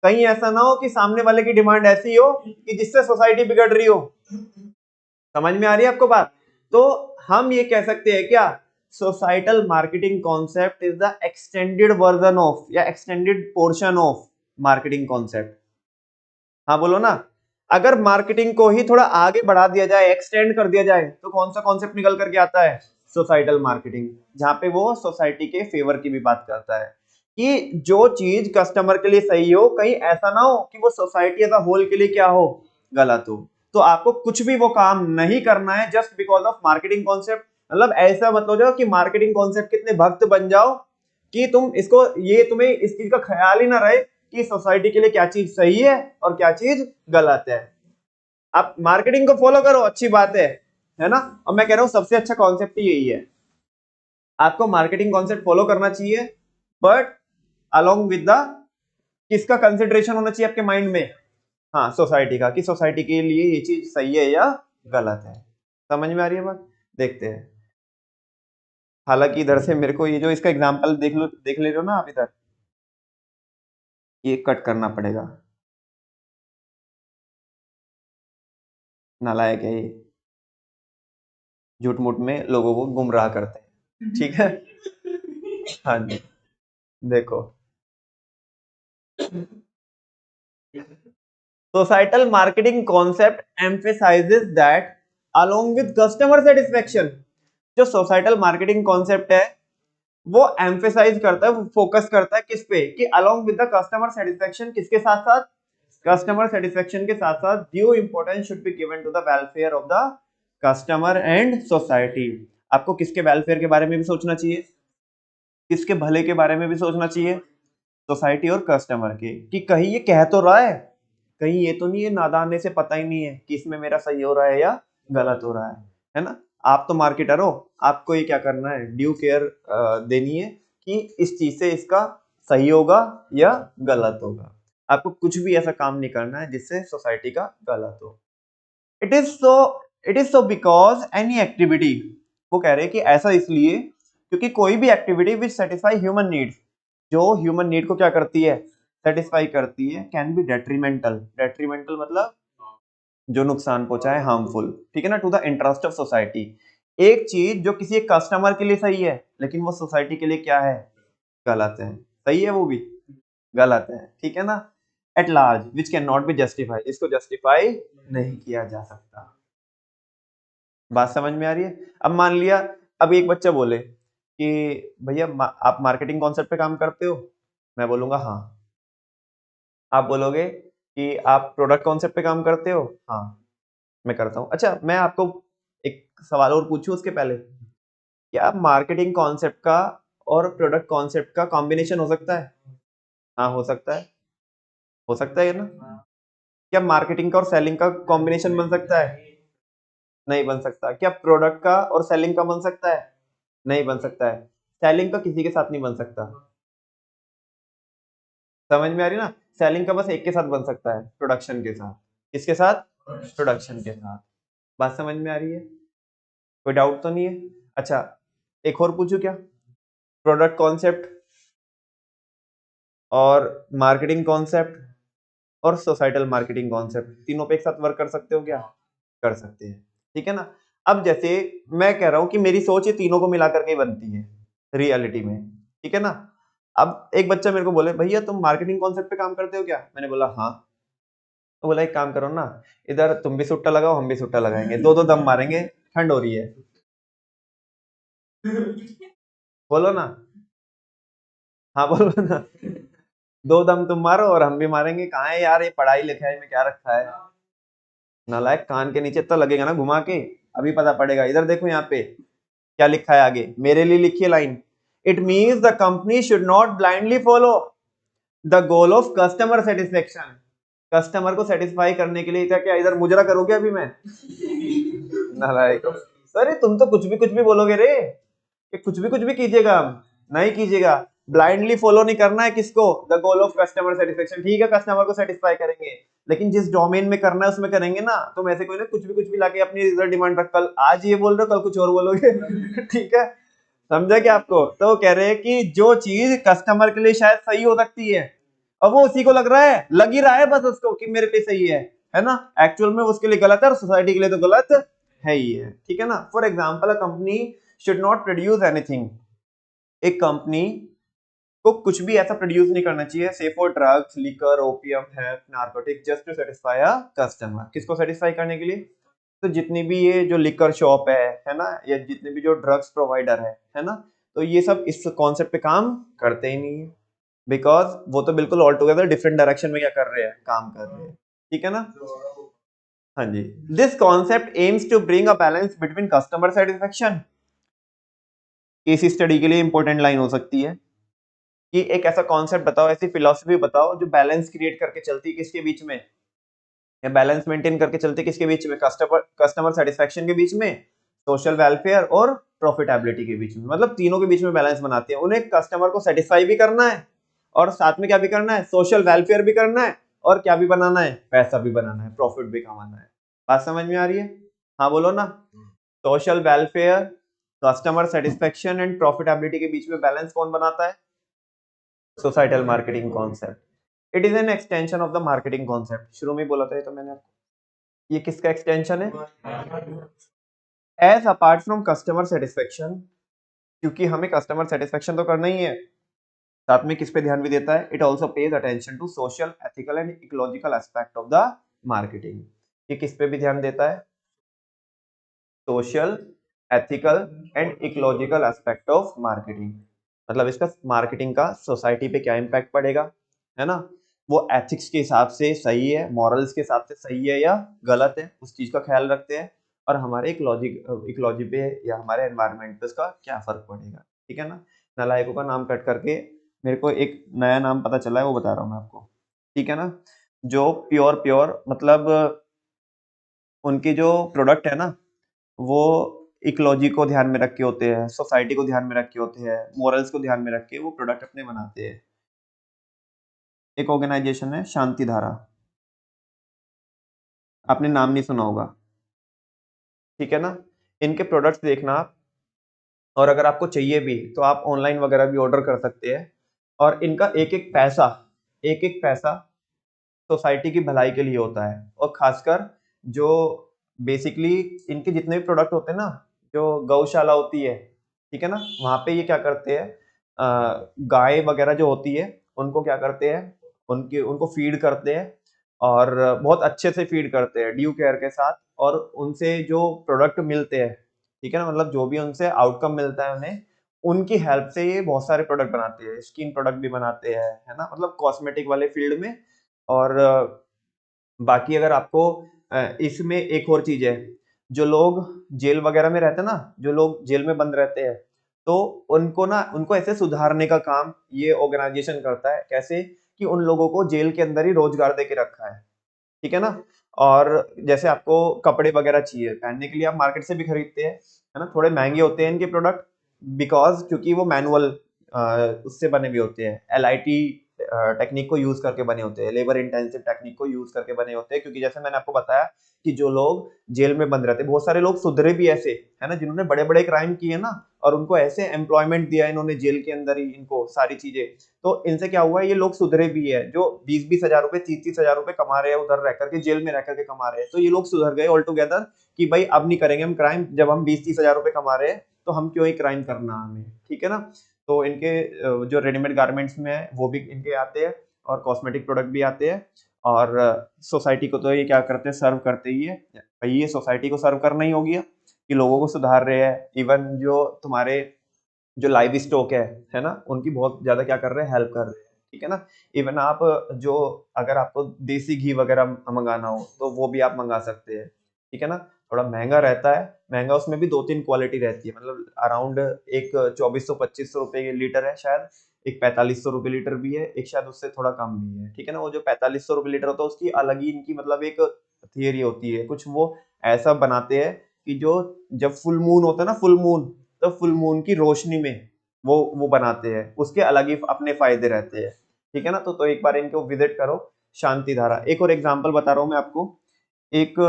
कहीं ऐसा ना हो कि सामने वाले की डिमांड ऐसी हो कि जिससे सोसाइटी बिगड़ रही हो। समझ में आ रही है आपको बात? तो हम ये कह सकते हैं क्या? Societal marketing concept is the extended version of या extended portion of marketing concept. हाँ बोलो ना। अगर मार्केटिंग को ही थोड़ा आगे बढ़ा दिया जाए, एक्सटेंड कर दिया जाए, तो कौन सा कॉन्सेप्ट निकल करके आता है? सोसाइटल मार्केटिंग, जहां पे वो सोसाइटी के फेवर की भी बात करता है कि जो चीज कस्टमर के लिए सही हो, कहीं ऐसा ना हो कि वो सोसाइटी एज अ होल के लिए क्या हो? गलत हो। तो आपको कुछ भी वो काम नहीं करना है just because of marketing concept. मतलब ऐसा मत हो जाओ कि मार्केटिंग कॉन्सेप्ट कितने भक्त बन जाओ कि तुम इसको, ये तुम्हें इस चीज का ख्याल ही ना रहे कि सोसाइटी के लिए क्या चीज सही है और क्या चीज गलत है। आप मार्केटिंग को फॉलो करो, अच्छी बात है ना? और मैं कह रहा हूं सबसे अच्छा कॉन्सेप्ट ही यही है, आपको मार्केटिंग कॉन्सेप्ट फॉलो करना चाहिए, बट अलोंग विद द, किसका कंसिडरेशन होना चाहिए आपके माइंड में? हाँ, सोसाइटी का, कि सोसाइटी के लिए ये चीज सही है या गलत है। समझ में आ रही है बात? देखते हैं। हालांकि इधर से मेरे को ये जो इसका एग्जांपल देख ले रहे हो ना आप, इधर ये कट करना पड़ेगा, नालायक है ये, झूठ मूठ में लोगों को गुमराह करते हैं, ठीक है? हाँ जी, देखो, societal marketing concept emphasizes that along with customer satisfaction, जो सोसाइटल मार्केटिंग कॉन्सेप्ट है वो एम्फेसाइज करता है, वो फोकस करता है किस पे? कि along with the customer satisfaction, किसके साथ साथ? कस्टमर सेटिस्फेक्शन के साथ साथ due importance should be given to the welfare of the customer and society. आपको किसके वेलफेयर के बारे में भी सोचना चाहिए, किसके भले के बारे में भी सोचना चाहिए? सोसाइटी और कस्टमर के, कि कहीं ये कह तो रहा है, कहीं ये तो नहीं है नादान से पता ही नहीं है कि इसमें मेरा सही हो रहा है या गलत हो रहा है ना? आप तो मार्केटर हो, आपको ये क्या करना है? ड्यू केयर देनी है कि इस चीज से इसका सही होगा या गलत होगा। आपको कुछ भी ऐसा काम नहीं करना है जिससे सोसाइटी का गलत हो। It is so it is so because any activity, वो कह रहे हैं कि ऐसा इसलिए क्योंकि कोई भी activity which satisfy human needs, जो ह्यूमन नीड को क्या करती है? सेटिस्फाई करती है, कैन बी डेट्रीमेंटल। डेट्रीमेंटल मतलब जो नुकसान पहुंचाए, हार्मफुल, ठीक है ना, to the interest of society. एक चीज जो किसी एक कस्टमर के लिए सही है लेकिन वो सोसाइटी के लिए क्या है? गलत है। सही है वो भी गलत है, ठीक है ना? At large which can not be justified, इसको जस्टिफाई नहीं किया जा सकता। बात समझ में आ रही है? अब मान लिया, अब एक बच्चा बोले कि भैया आप मार्केटिंग कॉन्सेप्ट पे काम करते हो, मैं बोलूंगा हाँ। आप बोलोगे कि आप प्रोडक्ट कॉन्सेप्ट पे काम करते हो, हाँ मैं करता हूँ। अच्छा, मैं आपको एक सवाल और पूछूं उसके पहले, क्या मार्केटिंग कॉन्सेप्ट का और प्रोडक्ट कॉन्सेप्ट का कॉम्बिनेशन हो सकता है? हाँ हो सकता है, हो सकता है ना? क्या मार्केटिंग का और सेलिंग का कॉम्बिनेशन बन सकता है? नहीं बन सकता। क्या प्रोडक्ट का और सेलिंग का बन सकता है? नहीं बन सकता है। सेलिंग का किसी के साथ नहीं बन सकता। समझ में आ रही ना? सेलिंग का बस एक के साथ बन सकता है, प्रोडक्शन के साथ। किसके साथ? प्रोडक्शन के साथ। बात समझ में आ रही है? कोई डाउट तो नहीं है? अच्छा, एक और पूछूं क्या? प्रोडक्ट कॉन्सेप्ट और मार्केटिंग कॉन्सेप्ट और सोसाइटल मार्केटिंग कॉन्सेप्ट, तीनों पे एक साथ वर्क कर सकते हो क्या? कर सकते हैं। ठीक है ना? अब जैसे मैं कह रहा हूं कि मेरी सोच ये तीनों को मिला करके ही बनती है रियलिटी में। ठीक है ना? अब एक बच्चा मेरे को बोले भैया तुम मार्केटिंग कॉन्सेप्ट पे काम करते हो क्या? मैंने बोला हाँ। तो बोला एक काम करो ना, इधर तुम भी सुट्टा लगाओ हम भी सुट्टा लगाएंगे, दो दो दम मारेंगे, ठंड हो रही है। बोलो ना। हाँ बोलो ना। दो दम तुम मारो और हम भी मारेंगे। कहाँ है यार ये पढ़ाई लिखाई में क्या रखा है? नालायक, कान के नीचे तो लगेगा ना घुमा के, अभी पता पड़ेगा। इधर देखो यहाँ पे क्या लिखा है आगे, मेरे लिए लिखिए line. It means the company should not blindly follow the goal of customer satisfaction. Customer को सेटिस्फाई करने के लिए क्या क्या इधर मुजरा करोगे अभी मैं? नालायक। अरे तुम तो कुछ भी बोलोगे रे, कि कुछ भी कीजिएगा। नहीं कीजिएगा। ब्लाइंडली फॉलो नहीं करना है किसको? The goal of customer satisfaction. ठीक है कस्टमर को सेटिस्फाई करेंगे, लेकिन जिस डोमेन में करना है उसमें करेंगे ना। तुम ऐसे कोई ना कुछ भी लाके अपनी इधर डिमांड रख, कल आज ये बोल रहे हो कल कुछ और बोलोगे। ठीक है, समझा क्या आपको? तो वो कह रहे हैं कि जो चीज कस्टमर के लिए शायद सही हो सकती है, अब वो उसी को लग रहा है, लग ही रहा है बस उसको कि मेरे लिए सही है ना? एक्चुअल में उसके लिए गलत है और सोसाइटी के लिए तो गलत है ही है। ठीक है ना? For example, a company should not produce anything. एक कंपनी को कुछ भी ऐसा प्रोड्यूस नहीं करना चाहिए say for drugs, liquor, opium, hemp, narcotic, just to satisfy a customer. किसको सेटिस्फाई करने के लिए? तो जितनी भी ये जो लिकर शॉप है ना, या जितने भी जो ड्रग्स प्रोवाइडर है ना, तो ये सब इस कॉन्सेप्ट पे काम करते ही नहीं है, बिकॉज वो तो बिल्कुल ऑल टुगेदर डिफरेंट डायरेक्शन में क्या कर रहे हैं, काम कर रहे हैं। ठीक है ना? हाँ जी। This concept aims to bring a balance between customer satisfaction. Case study के लिए इंपॉर्टेंट लाइन हो सकती है कि एक ऐसा कॉन्सेप्ट बताओ, ऐसी फिलॉसफी बताओ जो बैलेंस क्रिएट करके चलती है किसके बीच में, या बैलेंस मेंटेन करके चलती है किसके बीच में? कस्टमर सेटिस्फेक्शन के बीच में, सोशल वेलफेयर और प्रॉफिटेबिलिटी के बीच में। मतलब तीनों के बीच में बैलेंस बनाती है। उन्हें कस्टमर को सेटिस्फाई भी करना है और साथ में क्या भी करना है, सोशल वेलफेयर भी करना है, और क्या भी बनाना है, पैसा भी बनाना है, प्रॉफिट भी कमाना है। बात समझ में आ रही है? हाँ बोलो ना। Social welfare, customer satisfaction and profitability के बीच में बैलेंस कौन बनाता है? Societal marketing concept. It is an extension of the marketing concept. शुरू में बोला था ये तो मैंने आपको। ये किसका एक्सटेंशन है? As apart from customer satisfaction, क्योंकि हमें कस्टमर सेटिस्फेक्शन तो करना ही है, साथ में किस पे ध्यान भी देता है? It also pays attention to social, ethical and ecological aspect of the marketing. ये किस पे भी ध्यान देता है? Social, ethical and ecological aspect of marketing. मतलब इसका मार्केटिंग का सोसाइटी पे क्या इम्पैक्ट पड़ेगा, है ना? वो एथिक्स के हिसाब से सही है, मॉरल्स के हिसाब से सही है या गलत है, उस चीज का ख्याल रखते हैं। और हमारे इकोलॉजी पे या हमारे एनवायरनमेंट पे उसका क्या फर्क पड़ेगा। ठीक है ना? नालायकों का नाम कट करके मेरे को एक नया नाम पता चला है, वो बता रहा हूँ मैं आपको। ठीक है ना? जो प्योर प्योर मतलब उनकी जो प्रोडक्ट है ना, वो इकोलॉजी को ध्यान में रख के होते हैं, सोसाइटी को ध्यान में रख के होते हैं, मॉरल्स को ध्यान में रख के वो प्रोडक्ट अपने बनाते हैं। एक ऑर्गेनाइजेशन है शांति धारा, आपने नाम नहीं सुना होगा। ठीक है ना? इनके प्रोडक्ट्स देखना आप, और अगर आपको चाहिए भी तो आप ऑनलाइन वगैरह भी ऑर्डर कर सकते हैं। और इनका एक एक पैसा सोसाइटी की भलाई के लिए होता है। और खासकर जो बेसिकली इनके जितने भी प्रोडक्ट होते हैं ना, जो गौशाला होती है, ठीक है ना, वहां पे ये क्या करते हैं, गाय वगैरह जो होती है उनको क्या करते हैं, उनको फीड करते हैं, और बहुत अच्छे से फीड करते हैं ड्यू केयर के साथ। और उनसे जो प्रोडक्ट मिलते हैं, ठीक है ना, मतलब जो भी उनसे आउटकम मिलता है उन्हें, उनकी हेल्प से ये बहुत सारे प्रोडक्ट बनाते हैं, स्किन प्रोडक्ट भी बनाते हैं, है ना, मतलब कॉस्मेटिक वाले फील्ड में। और बाकी अगर आपको इसमें एक और चीज है, जो लोग जेल वगैरह में रहते हैं ना, जो लोग जेल में बंद रहते हैं, तो उनको ऐसे सुधारने का काम ये ऑर्गेनाइजेशन करता है। कैसे कि उन लोगों को जेल के अंदर ही रोजगार दे के रखा है, ठीक है ना। और जैसे आपको कपड़े वगैरह चाहिए पहनने के लिए, आप मार्केट से भी खरीदते हैं, है ना, थोड़े महंगे होते हैं इनके प्रोडक्ट, बिकॉज क्योंकि वो मैनुअल उससे बने हुए होते हैं, LIT टेक्निक को यूज करके बने होते हैं, लेबर इंटेंसिव टेक्निक को यूज करके बने होते हैं। क्योंकि जैसे मैंने आपको बताया कि जो लोग जेल में बंद रहते हैं, बहुत सारे लोग सुधरे भी ऐसे, है ना, जिन्होंने बड़े बड़े क्राइम किए ना, और उनको ऐसे एम्प्लॉयमेंट दिया इन्होंने जेल के अंदर ही, इनको सारी चीजें, तो इनसे क्या हुआ है, ये लोग सुधरे भी है, जो 20-20 हजार रुपए 30-30 हजार रुपए कमा रहे हैं उधर रह करके, जेल में रह करके कमा रहे हैं, तो ये लोग सुधर गए ऑल टुगेदर कि भाई अब नहीं करेंगे हम क्राइम, जब हम 20-30 हजार रुपए कमा रहे हैं तो हम क्यों ही क्राइम करना हमें, ठीक है ना। तो इनके जो रेडीमेड गारमेंट्स में है वो भी इनके आते हैं, और कॉस्मेटिक प्रोडक्ट भी आते हैं, और सोसाइटी को तो ये क्या करते हैं, सर्व करते ही है भाई, ये सोसाइटी को सर्व करना ही हो गया कि लोगों को सुधार रहे हैं। इवन जो तुम्हारे जो लाइव स्टॉक है ना, उनकी बहुत ज्यादा क्या कर रहे हैं, हेल्प कर रहे हैं, ठीक है ना। इवन आप जो, अगर आपको देसी घी वगैरह मंगाना हो तो वो भी आप मंगा सकते हैं, ठीक है ना। थोड़ा महंगा रहता है, महंगा, उसमें भी 2-3 क्वालिटी रहती है, मतलब अराउंड एक 2400-2500 रुपए की लीटर है शायद, एक 4500 रुपए लीटर भी है, एक शायद उससे थोड़ा कम भी है, ठीक है ना। वो जो 4500 रुपए लीटर होता है उसकी अलग ही इनकी मतलब एक थियरी होती है कुछ, वो ऐसा बनाते हैं कि जो, जब फुल मून होता है ना, फुल मून, तो फुल मून की रोशनी में वो बनाते हैं, उसके अलग ही अपने फायदे रहते हैं, ठीक है ना। तो एक बार इनको विजिट करो, शांति धारा। एक और एग्जांपल बता रहा हूं मैं आपको, एक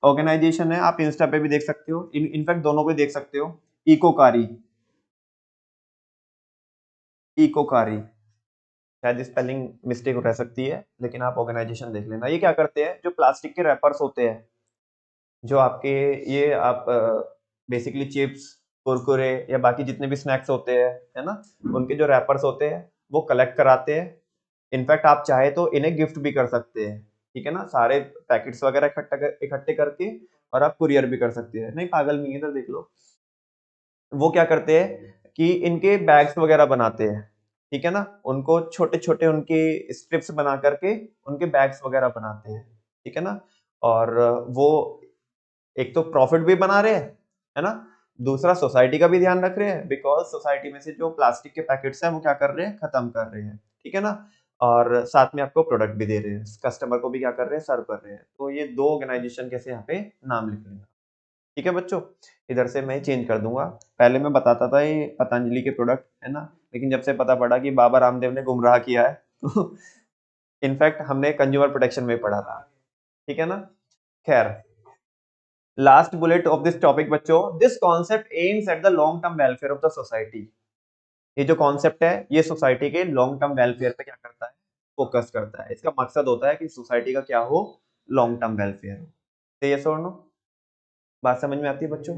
ऑर्गेनाइजेशन है, आप इंस्टा पे भी देख सकते हो, इनफैक्ट दोनों पे देख सकते हो, इकोकारी, इकोकारी, शायद स्पेलिंग मिस्टेक रह सकती है, लेकिन आप ऑर्गेनाइजेशन देख लेना। ये क्या करते हैं, जो प्लास्टिक के रैपर्स होते हैं, जो आपके, ये आप बेसिकली चिप्स, कुरकुरे या बाकी जितने भी स्नैक्स होते हैं, है ना, उनके जो रैपर्स होते हैं वो कलेक्ट कराते हैं। इनफैक्ट आप चाहे तो इन्हें गिफ्ट भी कर सकते हैं, ठीक है ना, सारे पैकेट्स वगैरह इकट्ठे करके, और आप कुरियर भी कर सकते हैं। नहीं, पागल नहीं है, इधर देख लो। वो क्या करते हैं कि इनके बैग्स वगैरह बनाते हैं, ठीक है ना, उनको छोटे छोटे उनके स्ट्रिप्स बना करके उनके बैग्स वगैरह बनाते हैं, ठीक है ना। और वो एक तो प्रॉफिट भी बना रहे हैं, है ना, दूसरा सोसाइटी का भी ध्यान रख रहे हैं, बिकॉज सोसाइटी में से जो प्लास्टिक के पैकेट्स हैं वो क्या कर रहे हैं, खत्म कर रहे हैं, ठीक है ना। और साथ में आपको प्रोडक्ट भी दे रहे हैं, कस्टमर को भी क्या कर रहे हैं, सर्व कर रहे हैं। तो ये दो ऑर्गेनाइजेशन कैसे यहाँ पे नाम लिख लेना, ठीक है बच्चों। इधर से मैं चेंज कर दूंगा, पहले मैं बताता था ये पतंजलि के प्रोडक्ट, है ना, लेकिन जब से पता पड़ा कि बाबा रामदेव ने गुमराह किया है तो इनफैक्ट हमने कंज्यूमर प्रोटेक्शन में पढ़ा था, ठीक है ना। खैर, last bullet of this topic बच्चों, this concept aims at the long term welfare of the society. ये जो कॉन्सेप्ट है ये सोसाइटी के लॉन्ग टर्म वेलफेयर पे क्या करता है, फोकस करता है। इसका मकसद होता है कि सोसाइटी का क्या हो, लॉन्ग टर्म वेलफेयर हो। तो ये नो, बात समझ में आती है बच्चों।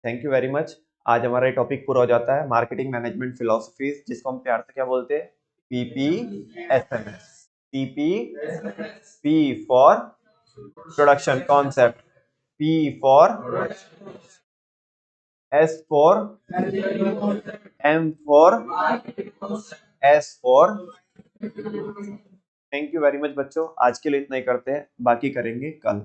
Thank you very much. आज हमारा ये टॉपिक पूरा हो जाता है, मार्केटिंग मैनेजमेंट फिलोसफीज, जिसको हम प्यार से क्या बोलते हैं, PPSMS। PP, P for production concept, P for, S for, M for, S for। Thank you very much बच्चों, आज के लिए इतना ही करते हैं, बाकी करेंगे कल।